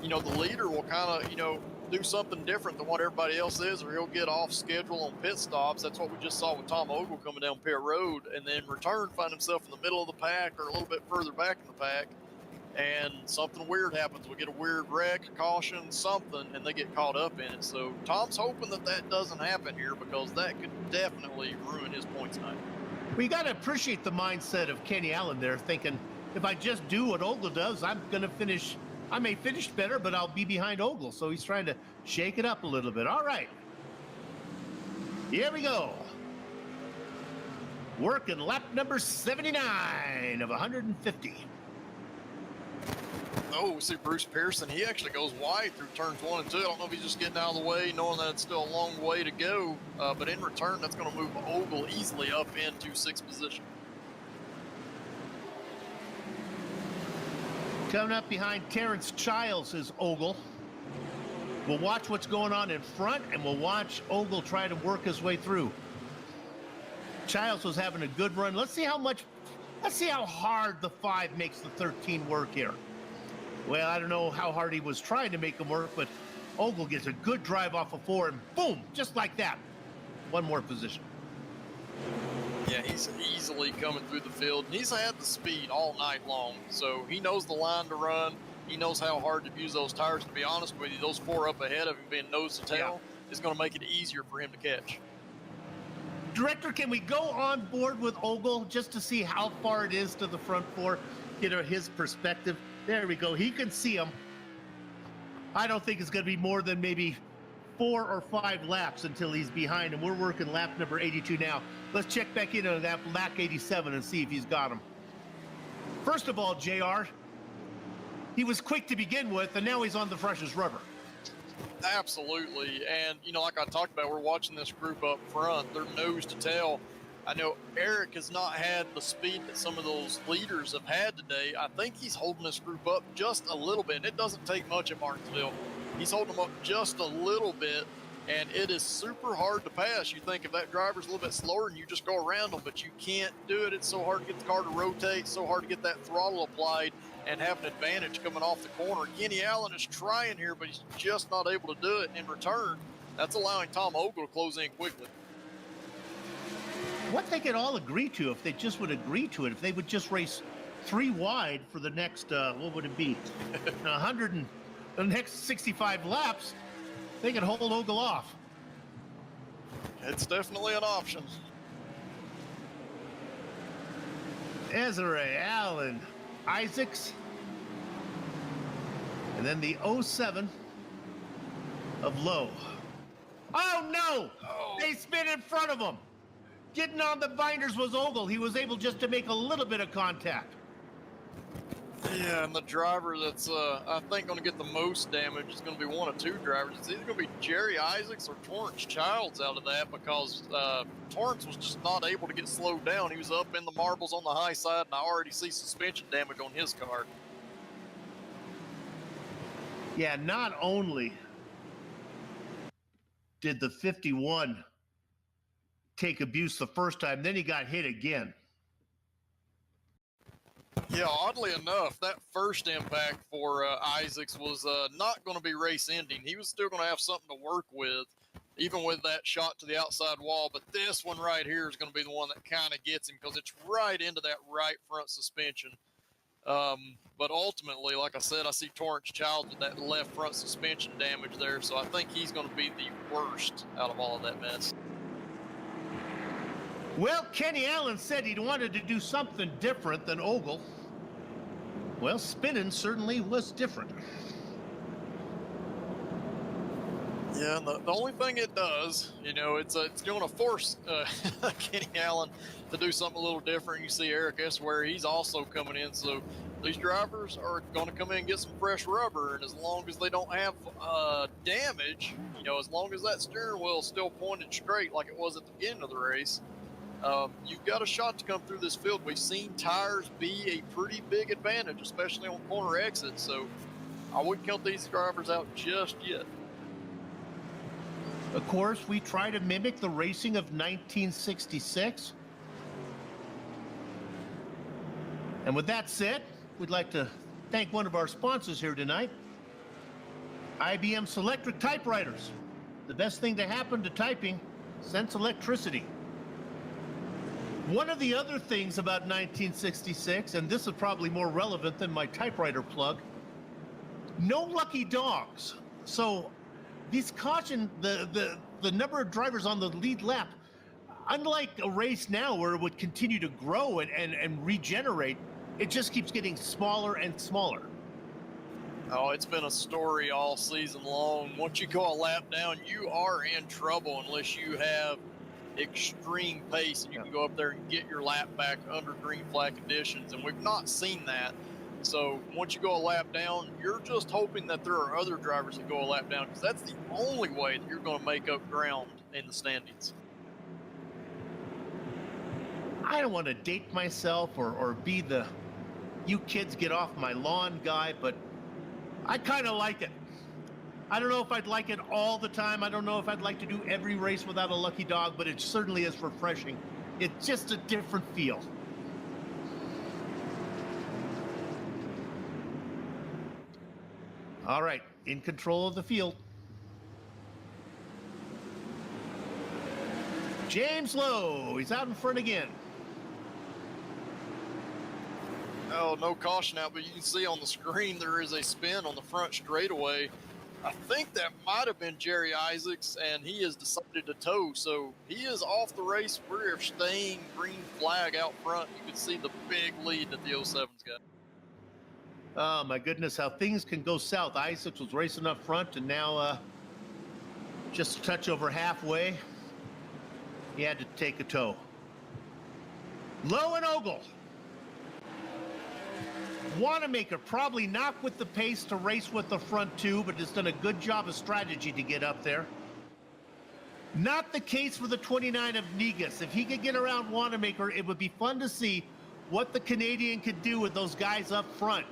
you know, the leader will kind of, you know, do something different than what everybody else is, or he'll get off schedule on pit stops. That's what we just saw with Tom Ogle coming down pit road, and then in return find himself in the middle of the pack or a little bit further back in the pack. And something weird happens. We get a weird wreck, caution, something, and they get caught up in it. So Tom's hoping that that doesn't happen here because that could definitely ruin his points tonight. Well, you got to appreciate the mindset of Kenny Allen there, thinking, if I just do what Ogle does, I'm going to finish. I may finish better, but I'll be behind Ogle. So he's trying to shake it up a little bit. All right. Here we go. Working lap number 79 of 150. Oh, we see Bruce Pearson. He actually goes wide through turns 1 and 2. I don't know if he's just getting out of the way, knowing that it's still a long way to go. But in return, that's going to move Ogle easily up into 6th position. Coming up behind Terrence Childs is Ogle. We'll watch what's going on in front, and we'll watch Ogle try to work his way through. Childs was having a good run. Let's see how hard the 5 makes the 13 work here. Well, I don't know how hard he was trying to make him work, but Ogle gets a good drive off of 4, and boom, just like that. One more position. Yeah, he's easily coming through the field, and he's had the speed all night long, so he knows the line to run. He knows how hard to use those tires. To be honest with you, those 4 up ahead of him being nose to tail is going to make it easier for him to catch. Director, can we go on board with Ogle just to see how far it is to the front 4? Get his perspective. There we go. He can see him. I don't think it's going to be more than maybe 4 or 5 laps until he's behind him. We're working lap number 82 now. Let's check back in on that lap 87 and see if he's got him. First of all, JR, he was quick to begin with, and now he's on the freshest rubber. Absolutely. And, you know, like I talked about, we're watching this group up front. They're nose to tail. I know Eric has not had the speed that some of those leaders have had today. I think he's holding this group up just a little bit. And it doesn't take much at Martinsville. He's holding them up just a little bit, and it is super hard to pass. You think if that driver's a little bit slower and you just go around them, but you can't do it. It's so hard to get the car to rotate, so hard to get that throttle applied and have an advantage coming off the corner. Kenny Allen is trying here, but he's just not able to do it. In return, that's allowing Tom Ogle to close in quickly. What they could all agree to, if they just would agree to it, if they would just race 3 wide for the next, what would it be? the next 65 laps, they can hold Ogle off. It's definitely an option. Desiree, Allen, Isaacs, and then the 07 of Lowe. Oh no! Oh. They spin in front of him. Getting on the binders was Ogle. He was able just to make a little bit of contact. Yeah, and the driver that's, I think, going to get the most damage is going to be one of two drivers. It's either going to be Jerry Isaacs or Torrance Childs out of that, because Torrance was just not able to get slowed down. He was up in the marbles on the high side, and I already see suspension damage on his car. Yeah, not only did the 51 take abuse the first time, then he got hit again. Yeah, oddly enough, that first impact for Isaacs was not going to be race ending. He was still going to have something to work with, even with that shot to the outside wall. But this one right here is going to be the one that kind of gets him, because it's right into that right front suspension. But ultimately, like I said, I see Torrance Childs with that left front suspension damage there. So I think he's going to be the worst out of all of that mess. Well, Kenny Allen said he wanted to do something different than Ogle. Well, spinning certainly was different. Yeah, and the only thing it does, you know, it's going to force Kenny Allen to do something a little different. You see Eric Esware, he's also coming in. So these drivers are going to come in and get some fresh rubber. And as long as they don't have damage, you know, as long as that steering wheel is still pointed straight like it was at the beginning of the race, you've got a shot to come through this field. We've seen tires be a pretty big advantage, especially on corner exits. So I wouldn't count these drivers out just yet. Of course, we try to mimic the racing of 1966. And with that said, we'd like to thank one of our sponsors here tonight, IBM Selectric Typewriters. The best thing to happen to typing since electricity. One of the other things about 1966, and this is probably more relevant than my typewriter plug, no lucky dogs. So these caution, the number of drivers on the lead lap, unlike a race now where it would continue to grow and regenerate, it just keeps getting smaller and smaller. Oh, it's been a story all season long. Once you go a lap down, you are in trouble unless you have extreme pace and you can go up there and get your lap back under green flag conditions, and we've not seen that. So once you go a lap down, you're just hoping that there are other drivers that go a lap down, because that's the only way that you're going to make up ground in the standings. I don't want to date myself or be the "you kids get off my lawn" guy, but I kind of like it. I don't know if I'd like it all the time. I don't know if I'd like to do every race without a lucky dog, but it certainly is refreshing. It's just a different feel. All right, in control of the field. James Lowe, he's out in front again. Oh, no caution out, but you can see on the screen there is a spin on the front straightaway. I think that might have been Jerry Isaacs, and he has decided to tow, so he is off the race. We're staying green flag out front. You can see the big lead that the 07's got. Oh, my goodness, how things can go south. Isaacs was racing up front, and now just a touch over halfway, he had to take a tow. Lowe and Ogle. Wanamaker probably not with the pace to race with the front two, but has done a good job of strategy to get up there. Not the case for the 29 of Negus. If he could get around Wanamaker, it would be fun to see what the Canadian could do with those guys up front.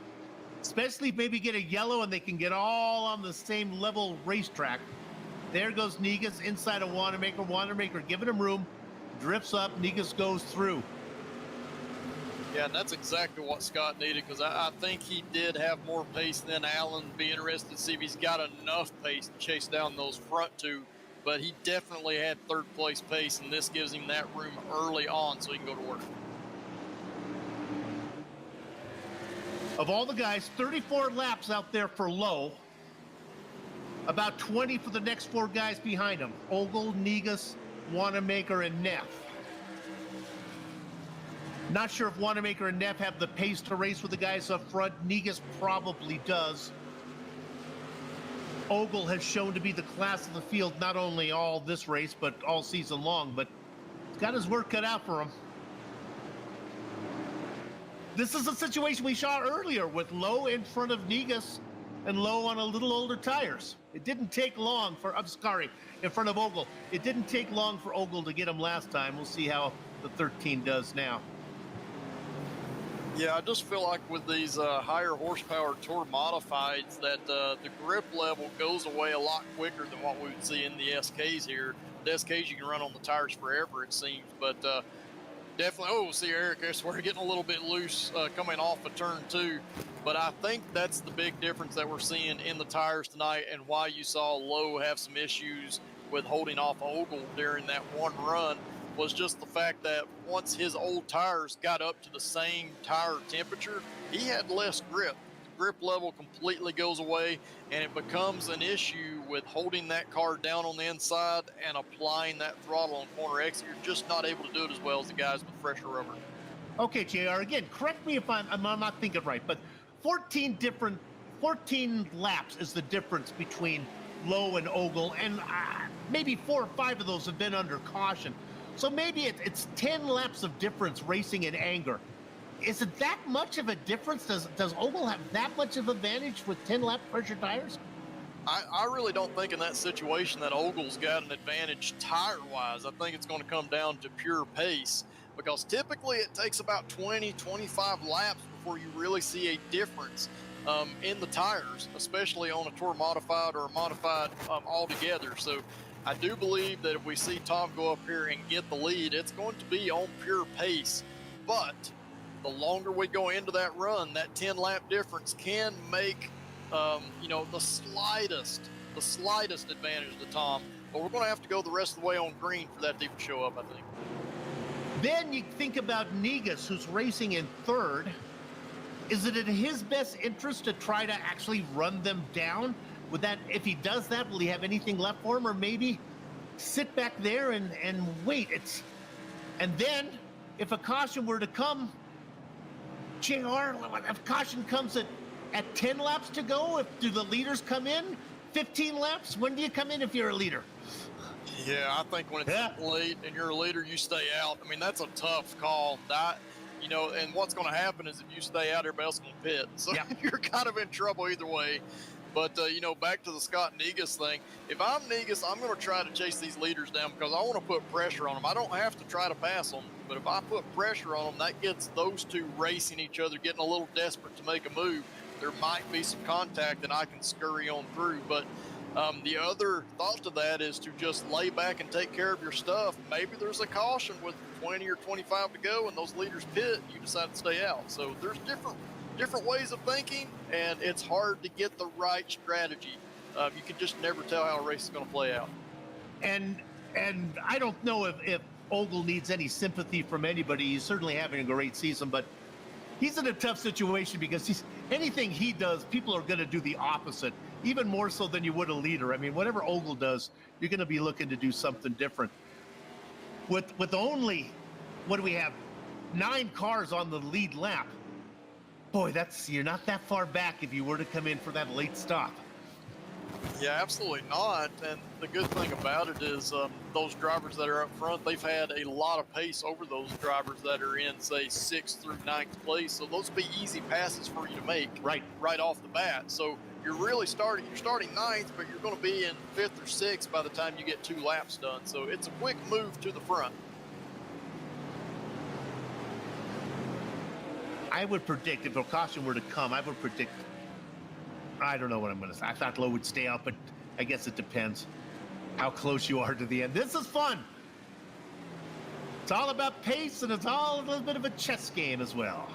Especially if maybe get a yellow and they can get all on the same level racetrack. There goes Negus inside of Wanamaker. Wanamaker giving him room, drifts up, Negus goes through. Yeah, and that's exactly what Scott needed, because I think he did have more pace than Allen. Be interested to see if he's got enough pace to chase down those front two, but he definitely had third place pace, and this gives him that room early on so he can go to work. Of all the guys, 34 laps out there for Lowe. About 20 for the next 4 guys behind him. Ogle, Negus, Wanamaker, and Neff. Not sure if Wanamaker and Neff have the pace to race with the guys up front. Negus probably does. Ogle has shown to be the class of the field, not only all this race, but all season long, but he's got his work cut out for him. This is a situation we saw earlier with Lowe in front of Negus and Lowe on a little older tires. It didn't take long for, I'm sorry, in front of Ogle. It didn't take long for Ogle to get him last time. We'll see how the 13 does now. Yeah, I just feel like with these higher horsepower Tour modifieds that the grip level goes away a lot quicker than what we would see in the SKs here. The SKs you can run on the tires forever, it seems, but definitely, oh, see Eric, I swear, getting a little bit loose coming off of turn 2. But I think that's the big difference that we're seeing in the tires tonight, and why you saw Lowe have some issues with holding off Ogle during that one run was just the fact that once his old tires got up to the same tire temperature, he had less grip. The grip level completely goes away, and it becomes an issue with holding that car down on the inside and applying that throttle on corner exit. You're just not able to do it as well as the guys with fresher rubber. Okay, JR, again, correct me if I'm not thinking right, but 14 laps is the difference between Lowe and Ogle, and maybe 4 or 5 of those have been under caution. So maybe it's 10 laps of difference racing in anger. Is it that much of a difference? Does Ogle have that much of advantage with 10-lap pressure tires? I really don't think in that situation that Ogle's got an advantage tire-wise. I think it's going to come down to pure pace, because typically it takes about 20, 25 laps before you really see a difference in the tires, especially on a Tour modified or a modified altogether. So I do believe that if we see Tom go up here and get the lead, it's going to be on pure pace. But the longer we go into that run, that 10-lap difference can make, the slightest advantage to Tom. But we're going to have to go the rest of the way on green for that to even show up, I think. Then you think about Negus, who's racing in 3rd. Is it in his best interest to try to actually run them down? Would that, if he does that, will he have anything left for him, or maybe sit back there and wait? And then if a caution were to come, JR, if caution comes at 10 laps to go, do the leaders come in 15 laps? When do you come in if you're a leader? Yeah, I think when it's late and you're a leader, you stay out. I mean, that's a tough call. And what's going to happen is if you stay out, everybody else is going to pit. So you're kind of in trouble either way. But, back to the Scott Negus thing. If I'm Negus, I'm going to try to chase these leaders down because I want to put pressure on them. I don't have to try to pass them, but if I put pressure on them, that gets those two racing each other, getting a little desperate to make a move. There might be some contact and I can scurry on through. But the other thought to that is to just lay back and take care of your stuff. Maybe there's a caution with 20 or 25 to go and those leaders pit, you decide to stay out. So there's different ways of thinking, and it's hard to get the right strategy. You can just never tell how a race is going to play out. And I don't know if Ogle needs any sympathy from anybody. He's certainly having a great season, but he's in a tough situation because anything he does, people are going to do the opposite, even more so than you would a leader. I mean, whatever Ogle does, you're going to be looking to do something different. With only, what do we have, 9 cars on the lead lap. Boy, you're not that far back if you were to come in for that late stop. Yeah, absolutely not. And the good thing about it is those drivers that are up front, they've had a lot of pace over those drivers that are in, say, 6th through 9th place. So those would be easy passes for you to make right off the bat. So you're starting 9th, but you're going to be in 5th or 6th by the time you get 2 laps done. So it's a quick move to the front. I would predict, if a caution were to come, I don't know what I'm going to say. I thought Lowe would stay out, but I guess it depends how close you are to the end. This is fun. It's all about pace, and it's all a little bit of a chess game as well.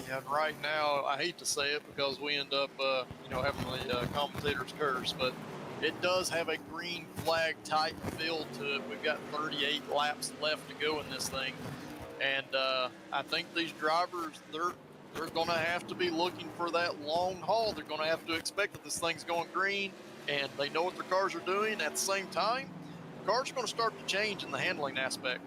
Yeah, right now, I hate to say it because we end up, having the commentator's curse, but it does have a green flag type feel to it. We've got 38 laps left to go in this thing. And I think these drivers, they're going to have to be looking for that long haul. They're going to have to expect that this thing's going green, and they know what their cars are doing. At the same time, cars are going to start to change in the handling aspect.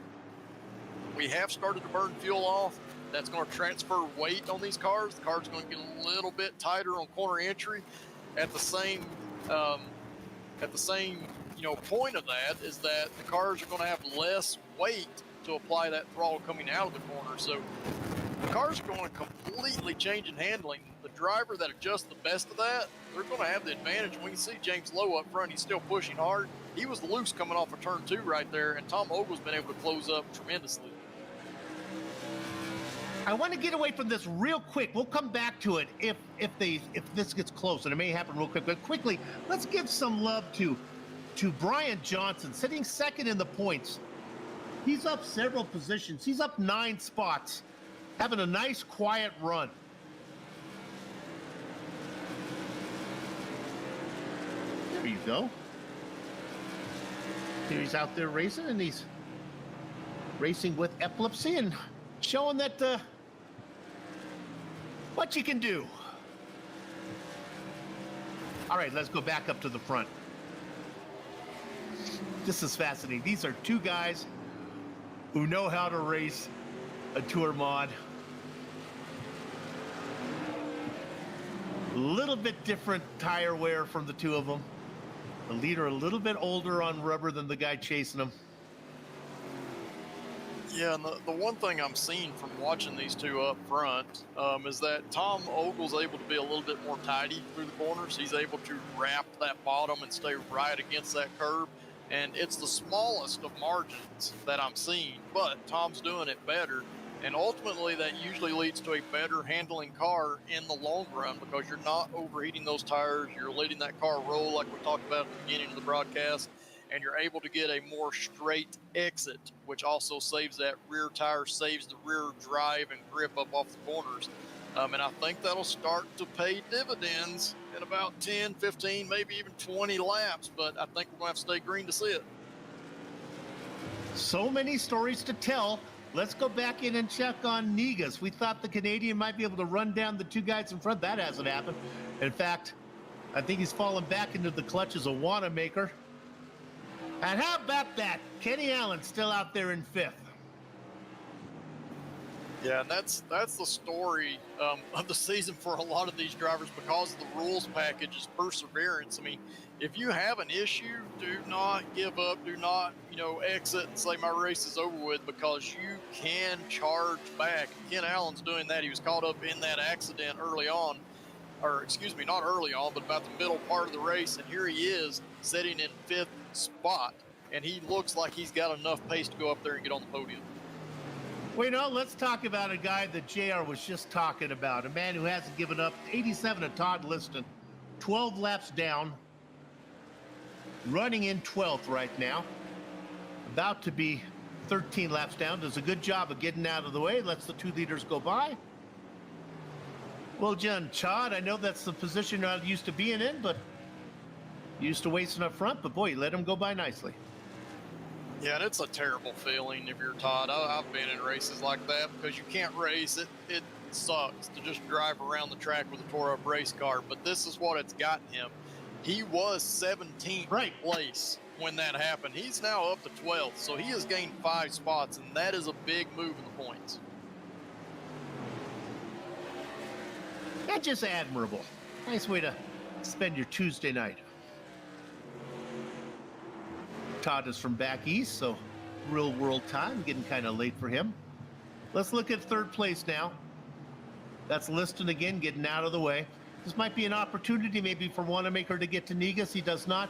We have started to burn fuel off. That's going to transfer weight on these cars. The car's going to get a little bit tighter on corner entry. At the same point of that is that the cars are going to have less weight to apply that throttle coming out of the corner. So the cars are going to completely change in handling. The driver that adjusts the best of that, they're going to have the advantage. We can see James Lowe up front. He's still pushing hard. He was loose coming off of turn 2 right there, and Tom Ogle's been able to close up tremendously. I want to get away from this real quick. We'll come back to it if this gets close, and it may happen real quick. But quickly, let's give some love to Brian Johnson, sitting second in the points. He's up several positions. He's up 9 spots, having a nice quiet run. There you go. Here he's out there racing, and he's racing with epilepsy and showing that what you can do. All right, let's go back up to the front. This is fascinating. These are 2 guys who know how to race a tour mod. A little bit different tire wear from the 2 of them. The leader a little bit older on rubber than the guy chasing him. Yeah, and the one thing I'm seeing from watching these 2 up front is that Tom Ogle's able to be a little bit more tidy through the corners. He's able to wrap that bottom and stay right against that curb. And it's the smallest of margins that I'm seeing, but Tom's doing it better. And ultimately, that usually leads to a better handling car in the long run because you're not overheating those tires. You're letting that car roll like we talked about at the beginning of the broadcast. And you're able to get a more straight exit, which also saves that rear tire, saves the rear drive and grip up off the corners. And I think that'll start to pay dividends in about 10, 15, maybe even 20 laps. But I think we're going to have to stay green to see it. So many stories to tell. Let's go back in and check on Negas. We thought the Canadian might be able to run down the 2 guys in front. That hasn't happened. In fact, I think he's fallen back into the clutches of Wanamaker. And how about that? Kenny Allen still out there in 5th. Yeah, and that's the story of the season for a lot of these drivers because of the rules package is perseverance. I mean, if you have an issue, do not give up. Do not, exit and say my race is over with because you can charge back. Ken Allen's doing that. He was caught up in that accident early on, or excuse me, not early on, but about the middle part of the race. And here he is sitting in 5th spot, and he looks like he's got enough pace to go up there and get on the podium. Well, let's talk about a guy that JR was just talking about, a man who hasn't given up. 87 of Todd Liston, 12 laps down, running in 12th right now, about to be 13 laps down. Does a good job of getting out of the way, lets the 2 leaders go by. Well, John Todd, I know that's the position you're not used to being in, but used to racing up front, but boy, you let him go by nicely. Yeah, and it's a terrible feeling if you're Todd. I've been in races like that because you can't race. It sucks to just drive around the track with a tore-up race car, but this is what it's gotten him. He was 17th place when that happened. He's now up to 12th, so he has gained 5 spots, and that is a big move in the points. That's just admirable. Nice way to spend your Tuesday night. Todd is from back east, so real world time, getting kind of late for him. Let's look at 3rd place now. That's Liston again, getting out of the way. This might be an opportunity maybe for Wanamaker to get to Negas. He does not.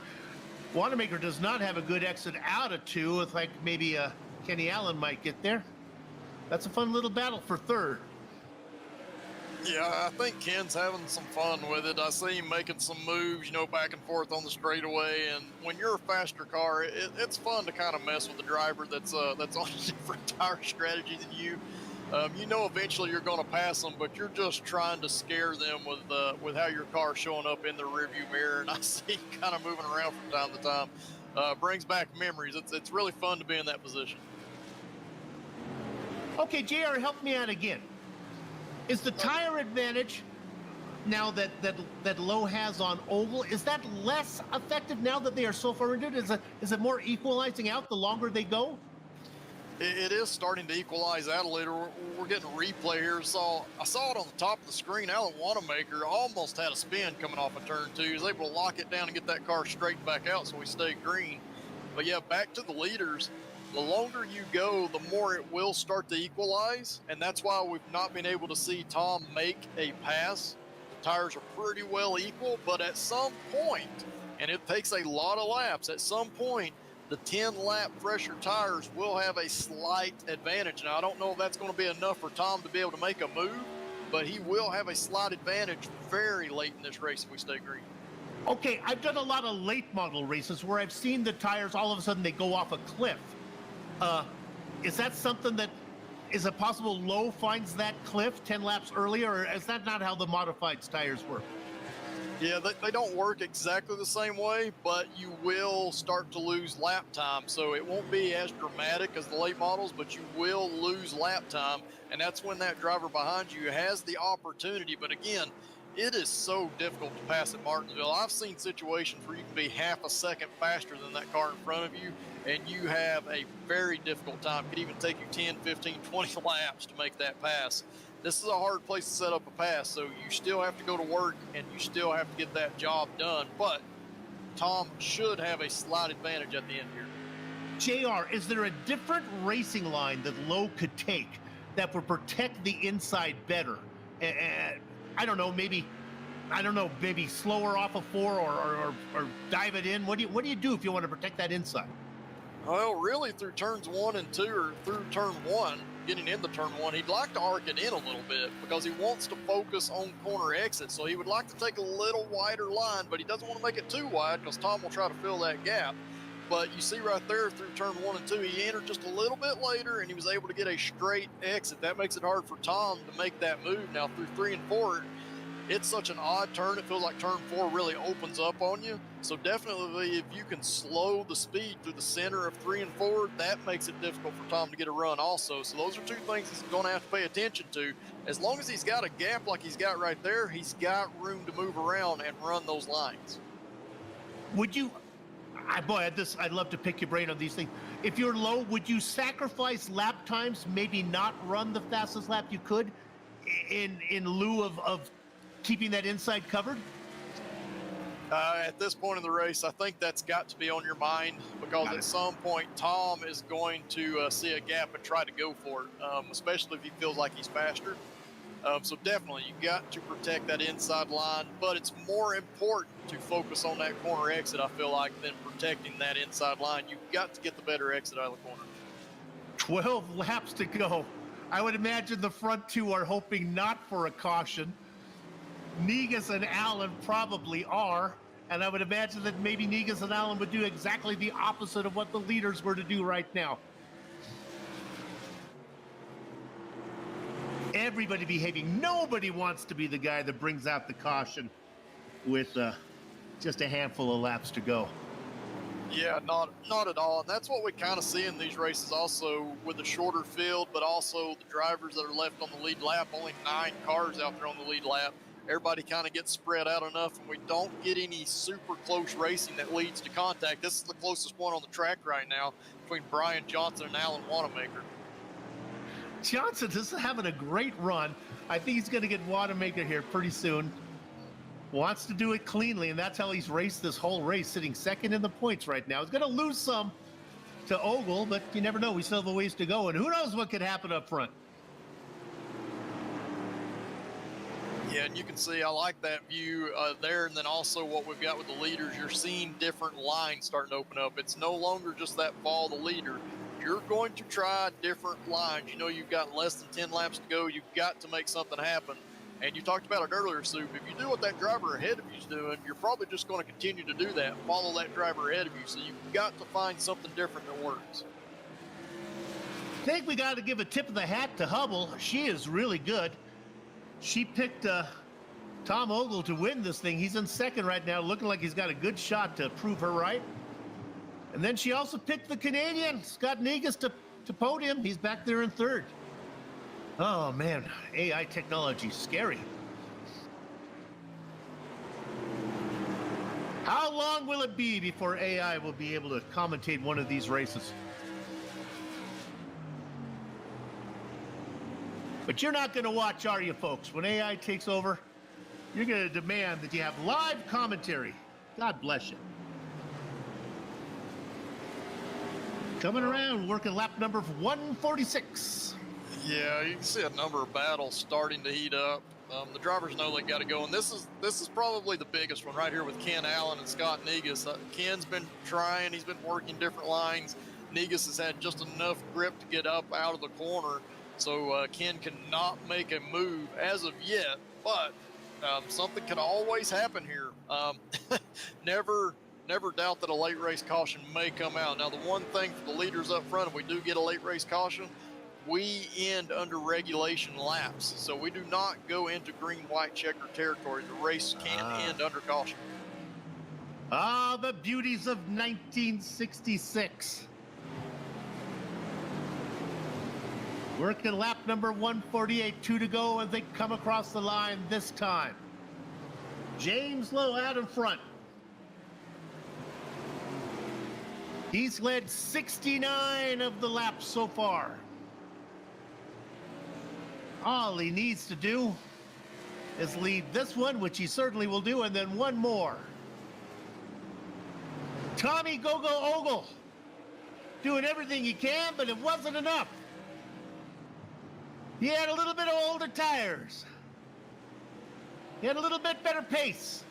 Wanamaker does not have a good exit out of 2. It's like maybe Kenny Allen might get there. That's a fun little battle for 3rd. Yeah, I think Ken's having some fun with it. I see him making some moves, back and forth on the straightaway. And when you're a faster car, it's fun to kind of mess with the driver that's on a different tire strategy than you. Eventually you're going to pass them, but you're just trying to scare them with how your car's showing up in the rearview mirror. And I see him kind of moving around from time to time. Brings back memories. It's really fun to be in that position. Okay, JR, help me out again. Is the tire advantage now that Lowe has on oval, is that less effective now that they are so far into it? Is it more equalizing out the longer they go? It is starting to equalize out a little. We're getting a replay here. I saw it on the top of the screen. Alan Wanamaker almost had a spin coming off of turn 2. He was able to lock it down and get that car straight back out, so we stayed green. But yeah, back to the leaders. The longer you go, the more it will start to equalize, and that's why we've not been able to see Tom make a pass. The tires are pretty well equal, but at some point, and it takes a lot of laps, at some point, the 10-lap fresher tires will have a slight advantage. Now, I don't know if that's going to be enough for Tom to be able to make a move, but he will have a slight advantage very late in this race if we stay green. Okay, I've done a lot of late model races where I've seen the tires, all of a sudden they go off a cliff. Is that something that, is it possible Lowe finds that cliff 10 laps earlier, or is that not how the modified tires work? Yeah, they don't work exactly the same way, but you will start to lose lap time. So it won't be as dramatic as the late models, but you will lose lap time. And that's when that driver behind you has the opportunity. But again, it is so difficult to pass at Martinsville. I've seen situations where you can be half a second faster than that car in front of you, and you have a very difficult time. It could even take you 10, 15, 20 laps to make that pass. This is a hard place to set up a pass, so you still have to go to work and you still have to get that job done. But Tom should have a slight advantage at the end here. JR, is there a different racing line that Lowe could take that would protect the inside better? I don't know, maybe slower off of 4 or dive it in. What do you do if you want to protect that inside? Well, really through turns 1 and 2, or through turn 1, getting into turn 1, he'd like to arc it in a little bit because he wants to focus on corner exit. So he would like to take a little wider line, but he doesn't want to make it too wide because Tom will try to fill that gap. But you see right there through turn 1 and 2, he entered just a little bit later and he was able to get a straight exit. That makes it hard for Tom to make that move. Now through 3 and 4, it's such an odd turn. It feels like turn 4 really opens up on you. So definitely if you can slow the speed through the center of 3 and 4, that makes it difficult for Tom to get a run also. So those are two things he's going to have to pay attention to. As long as he's got a gap like he's got right there, he's got room to move around and run those lines. Would you, I'd love to pick your brain on these things. If you're Lowe, would you sacrifice lap times, maybe not run the fastest lap you could in lieu of keeping that inside covered? At this point in the race, I think that's got to be on your mind because at some point Tom is going to see a gap and try to go for it, especially if he feels like he's faster. So definitely you got to protect that inside line, but it's more important to focus on that corner exit, I feel like, than protecting that inside line. You've got to get the better exit out of the corner. 12 laps to go. I would imagine the front two are hoping not for a caution. Negus and Allen probably are, and I would imagine that maybe Negus and Allen would do exactly the opposite of what the leaders were to do right now. Everybody behaving. Nobody wants to be the guy that brings out the caution with just a handful of laps to go. Yeah, not at all. And that's what we kind of see in these races also with the shorter field, but also the drivers that are left on the lead lap. Only 9 cars out there on the lead lap. Everybody kind of gets spread out enough, and we don't get any super close racing that leads to contact. This is the closest one on the track right now between Brian Johnson and Alan Wanamaker. Johnson is having a great run. I think he's going to get Wanamaker here pretty soon. Wants to do it cleanly, and that's how he's raced this whole race, sitting second in the points right now. He's going to lose some to Ogle, but you never know. We still have a ways to go, and who knows what could happen up front. Yeah, and you can see I like that view there, and then also what we've got with the leaders, you're seeing different lines starting to open up. It's no longer just that follow the leader. You're going to try different lines. You know you've got less than 10 laps to go. You've got to make something happen. And you talked about it earlier, Soup. If you do what that driver ahead of you is doing, you're probably just going to continue to do that, follow that driver ahead of you. So you've got to find something different that works. I think we got to give a tip of the hat to Hubble. She is really good. She picked Tom Ogle to win this thing. He's in second right now, looking like he's got a good shot to prove her right. And then she also picked the Canadian, Scott Negus, to podium. He's back there in third. Oh man, AI technology, scary. How long will it be before AI will be able to commentate one of these races? But you're not going to watch, are you, folks? When AI takes over, you're going to demand that you have live commentary. God bless you. Coming around, working lap number 146. Yeah, you can see a number of battles starting to heat up. The drivers know they got to go, and this is probably the biggest one right here with Ken Allen and Scott Negus. Ken's been trying; he's been working different lines. Negus has had just enough grip to get up out of the corner, so Ken cannot make a move as of yet. But something can always happen here. Never doubt that a late race caution may come out. Now, the one thing for the leaders up front, if we do get a late race caution, we end under regulation laps. So we do not go into green-white checker territory. The race can't end under caution. Ah, the beauties of 1966. Working lap number 148, 2 to go, and they come across the line this time. James Lowe out in front. He's led 69 of the laps so far. All he needs to do is lead this one, which he certainly will do, and then one more. Tommy Gogo Ogle doing everything he can, but it wasn't enough. He had a little bit of older tires. He had a little bit better pace.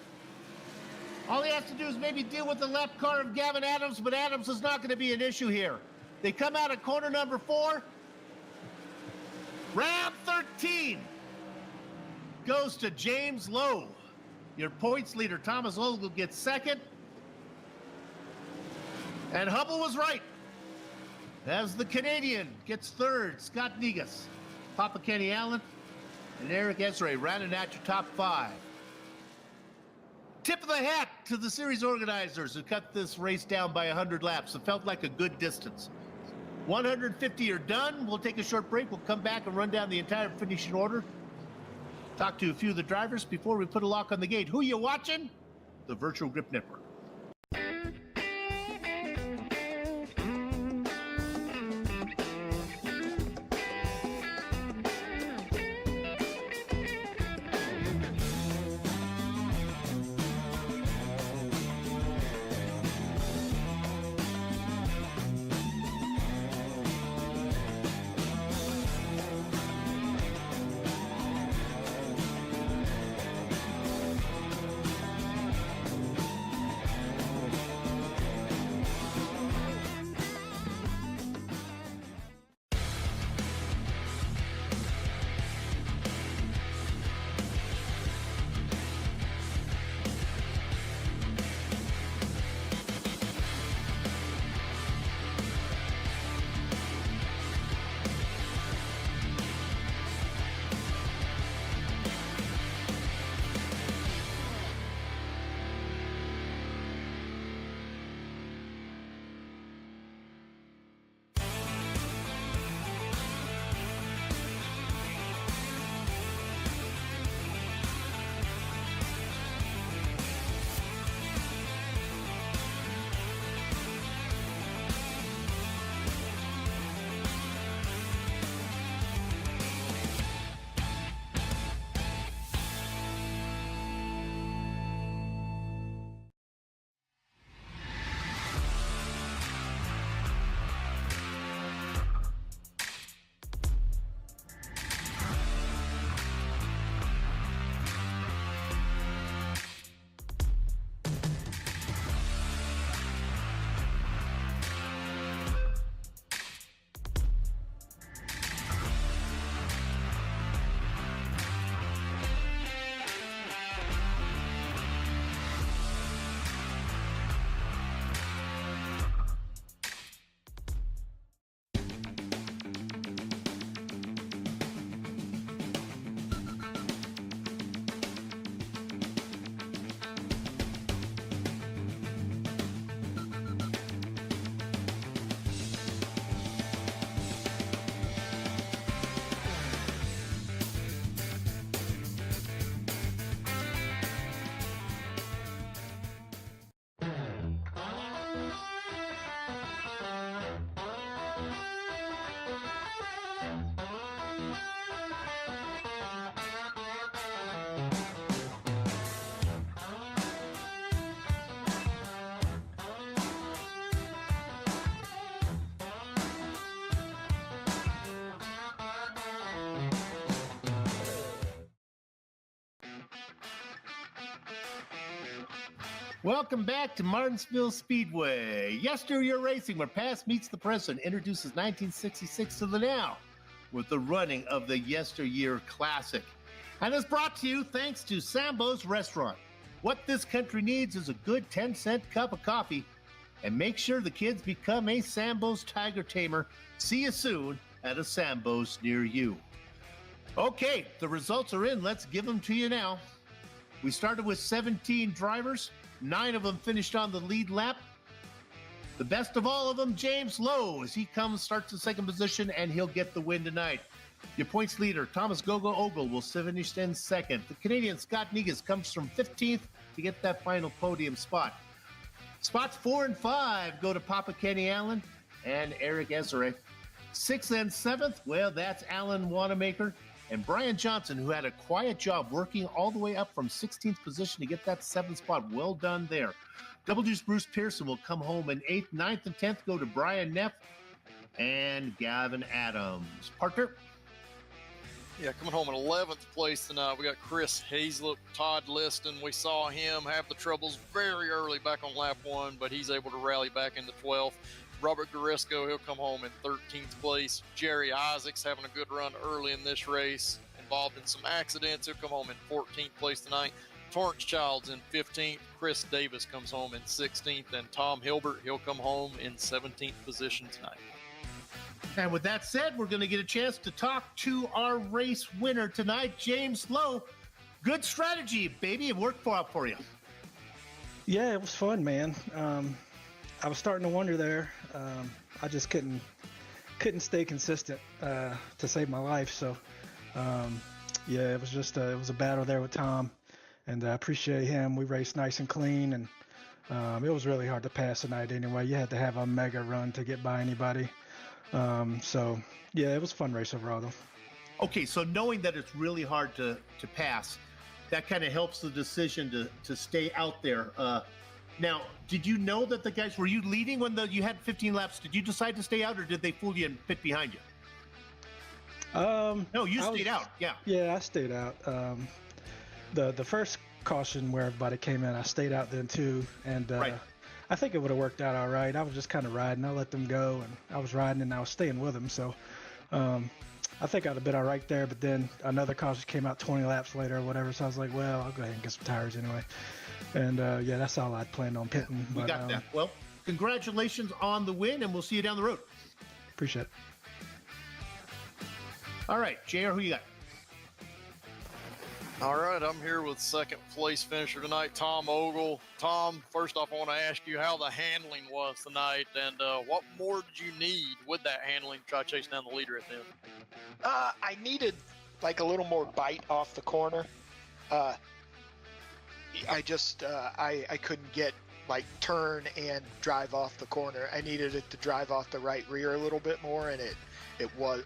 All he has to do is maybe deal with the left car of Gavin Adams, but Adams is not going to be an issue here. They come out of corner number 4. Round 13 goes to James Lowe. Your points leader, Thomas Ogle, gets second. And Hubble was right, as the Canadian gets third. Scott Negus, Papa Kenny Allen, and Eric Esray rounding out your top 5. Tip of the hat to the series organizers who cut this race down by 100 laps. It felt like a good distance. 150 are done. We'll take a short break. We'll come back and run down the entire finishing order. Talk to a few of the drivers before we put a lock on the gate. Who you watching? The Virtual Grip Network. Welcome back to Martinsville Speedway. Yesteryear Racing, where past meets the present, introduces 1966 to the now with the running of the Yesteryear Classic. And is brought to you thanks to Sambo's Restaurant. What this country needs is a good 10-cent cup of coffee. And make sure the kids become a Sambo's Tiger Tamer. See you soon at a Sambo's near you. Okay, the results are in. Let's give them to you now. We started with 17 drivers. 9 of them finished on the lead lap. The best of all of them, James Lowe, as he starts in second position, and he'll get the win tonight. Your points leader, Thomas Gogo Ogle, will finish in second. The Canadian Scott Negus comes from 15th to get that final podium spot. Spots 4 and 5 go to Papa Kenny Allen and Eric Ezra. 6th and 7th, well, that's Alan Wanamaker and Brian Johnson, who had a quiet job working all the way up from 16th position to get that 7th spot. Well done there. Double Deuce Bruce Pearson will come home in 8th, 9th, and 10th go to Brian Neff and Gavin Adams. Parker? Yeah, coming home in 11th place tonight, we got Chris Hazlett, Todd Liston. We saw him have the troubles very early back on lap 1, but he's able to rally back into 12th. Robert Garisco, he'll come home in 13th place. Jerry Isaacs having a good run early in this race, involved in some accidents. He'll come home in 14th place tonight. Torrance Childs in 15th. Chris Davis comes home in 16th. And Tom Hilbert, he'll come home in 17th position tonight. And with that said, we're going to get a chance to talk to our race winner tonight, James Lowe. Good strategy, baby. It worked out for you. Yeah, it was fun, man. I was starting to wonder there. I just couldn't stay consistent to save my life. So, yeah, it was just it was a battle there with Tom, and I appreciate him. We raced nice and clean, and it was really hard to pass tonight anyway. You had to have a mega run to get by anybody. So, yeah, it was a fun race overall, though. Okay, so knowing that it's really hard to pass, that kind of helps the decision to stay out there. Now, did you know that the guys, were you leading when you had 15 laps? Did you decide to stay out, or did they fool you and pit behind you? No, you stayed out. Yeah. Yeah, I stayed out. The first caution where everybody came in, I stayed out then too, and right. I think it would have worked out all right. I was just kind of riding. I let them go, and I was riding, and I was staying with them. So I think I'd have been all right there. But then another caution came out 20 laps later or whatever. So I was like, well, I'll go ahead and get some tires anyway. And, yeah, that's all I'd planned on pitting. We got that. Well, congratulations on the win, and we'll see you down the road. Appreciate it. All right, JR, who you got? All right, I'm here with second place finisher tonight, Tom Ogle. Tom, first off, I want to ask you how the handling was tonight, and what more did you need with that handling to try to chase down the leader at the end? I needed like a little more bite off the corner. I just I couldn't get like turn and drive off the corner. I needed it to drive off the right rear a little bit more, and it would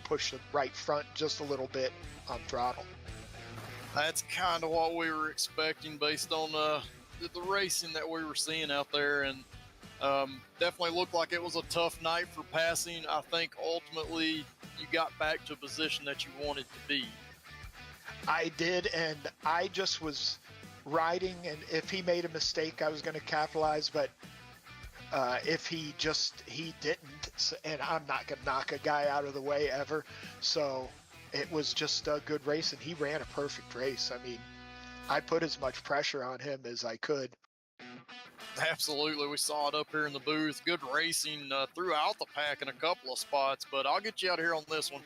push the right front just a little bit on throttle. That's kind of what we were expecting based on the racing that we were seeing out there, and definitely looked like it was a tough night for passing. I think ultimately you got back to a position that you wanted to be. I did, and I just was riding, and if he made a mistake, I was going to capitalize, but if he didn't, and I'm not going to knock a guy out of the way ever, so it was just a good race, and he ran a perfect race. I mean, I put as much pressure on him as I could. Absolutely. We saw it up here in the booth. Good racing throughout the pack in a couple of spots, but I'll get you out of here on this one.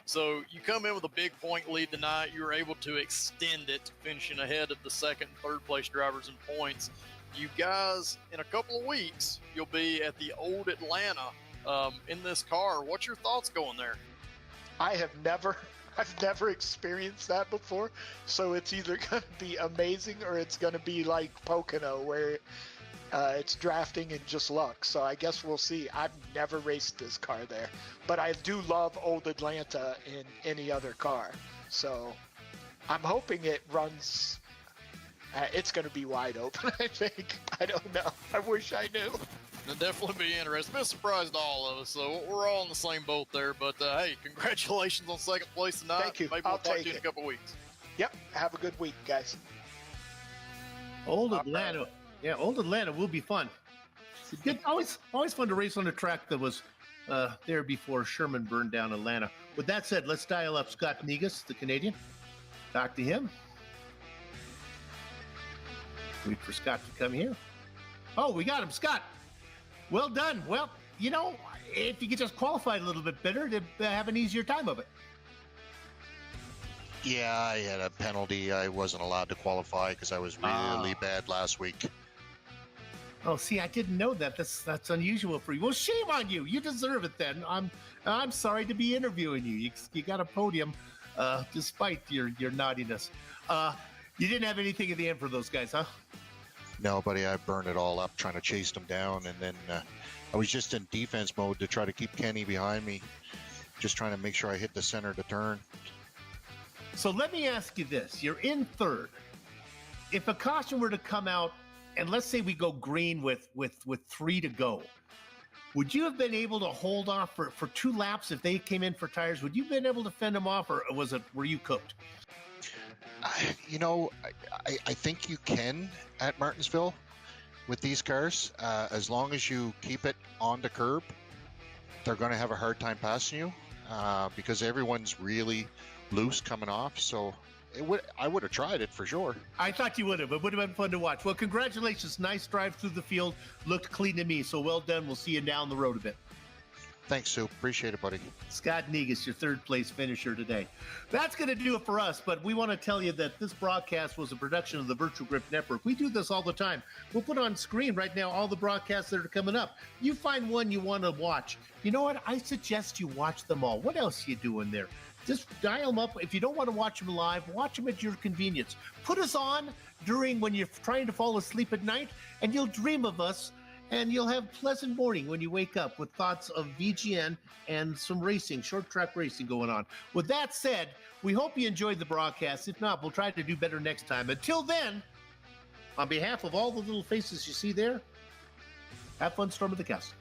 So you come in with a big point lead tonight. You were able to extend it, finishing ahead of the second and third place drivers in points. You guys, in a couple of weeks, you'll be at the Old Atlanta in this car. What's your thoughts going there? I've never experienced that before, so it's either going to be amazing or it's going to be like Pocono, where it's drafting and just luck. So I guess we'll see. I've never raced this car there, but I do love Old Atlanta in any other car. So I'm hoping it runs. It's going to be wide open, I think. I don't know. I wish I knew. It'll definitely be interesting. Been a surprise to all of us, so we're all in the same boat there. But hey, congratulations on second place tonight. Thank you. Maybe we'll talk to you in a couple weeks. Yep. Have a good week, guys. Old Not Atlanta. Yeah, Old Atlanta will be fun. It's good, always fun to race on a track that was there before Sherman burned down Atlanta. With that said, let's dial up Scott Negus, the Canadian. Talk to him. Wait for Scott to come here. Oh, we got him, Scott. Well done. Well, you know, if you could just qualify a little bit better, to have an easier time of it. Yeah, I had a penalty. I wasn't allowed to qualify because I was really bad last week. Oh, see, I didn't know that. That's unusual for you. Well, shame on you. You deserve it then. I'm sorry to be interviewing you. You got a podium, despite your naughtiness. You didn't have anything at the end for those guys, huh? No, buddy, I burned it all up trying to chase them down, and then I was just in defense mode to try to keep Kenny behind me, just trying to make sure I hit the center of the turn. So let me ask you this. You're in third. If a caution were to come out, and let's say we go green with 3 to go, would you have been able to hold off for 2 laps if they came in for tires? Would you have been able to fend them off, or were you cooked? You know, I think you can at Martinsville with these cars. As long as you keep it on the curb, they're going to have a hard time passing you because everyone's really loose coming off. So I would have tried it for sure. I thought you would have. It would have been fun to watch. Well, congratulations. Nice drive through the field. Looked clean to me. So well done. We'll see you down the road a bit. Thanks, Sue. Appreciate it, buddy. Scott Negus, your third place finisher today. That's going to do it for us, but we want to tell you that this broadcast was a production of the Virtual Grip Network. We do this all the time. We'll put on screen right now all the broadcasts that are coming up. You find one you want to watch. You know what? I suggest you watch them all. What else are you doing there? Just dial them up. If you don't want to watch them live, watch them at your convenience. Put us on when you're trying to fall asleep at night, and you'll dream of us. And you'll have a pleasant morning when you wake up with thoughts of VGN and some racing, short track racing going on. With that said, we hope you enjoyed the broadcast. If not, we'll try to do better next time. Until then, on behalf of all the little faces you see there, have fun storming the castle.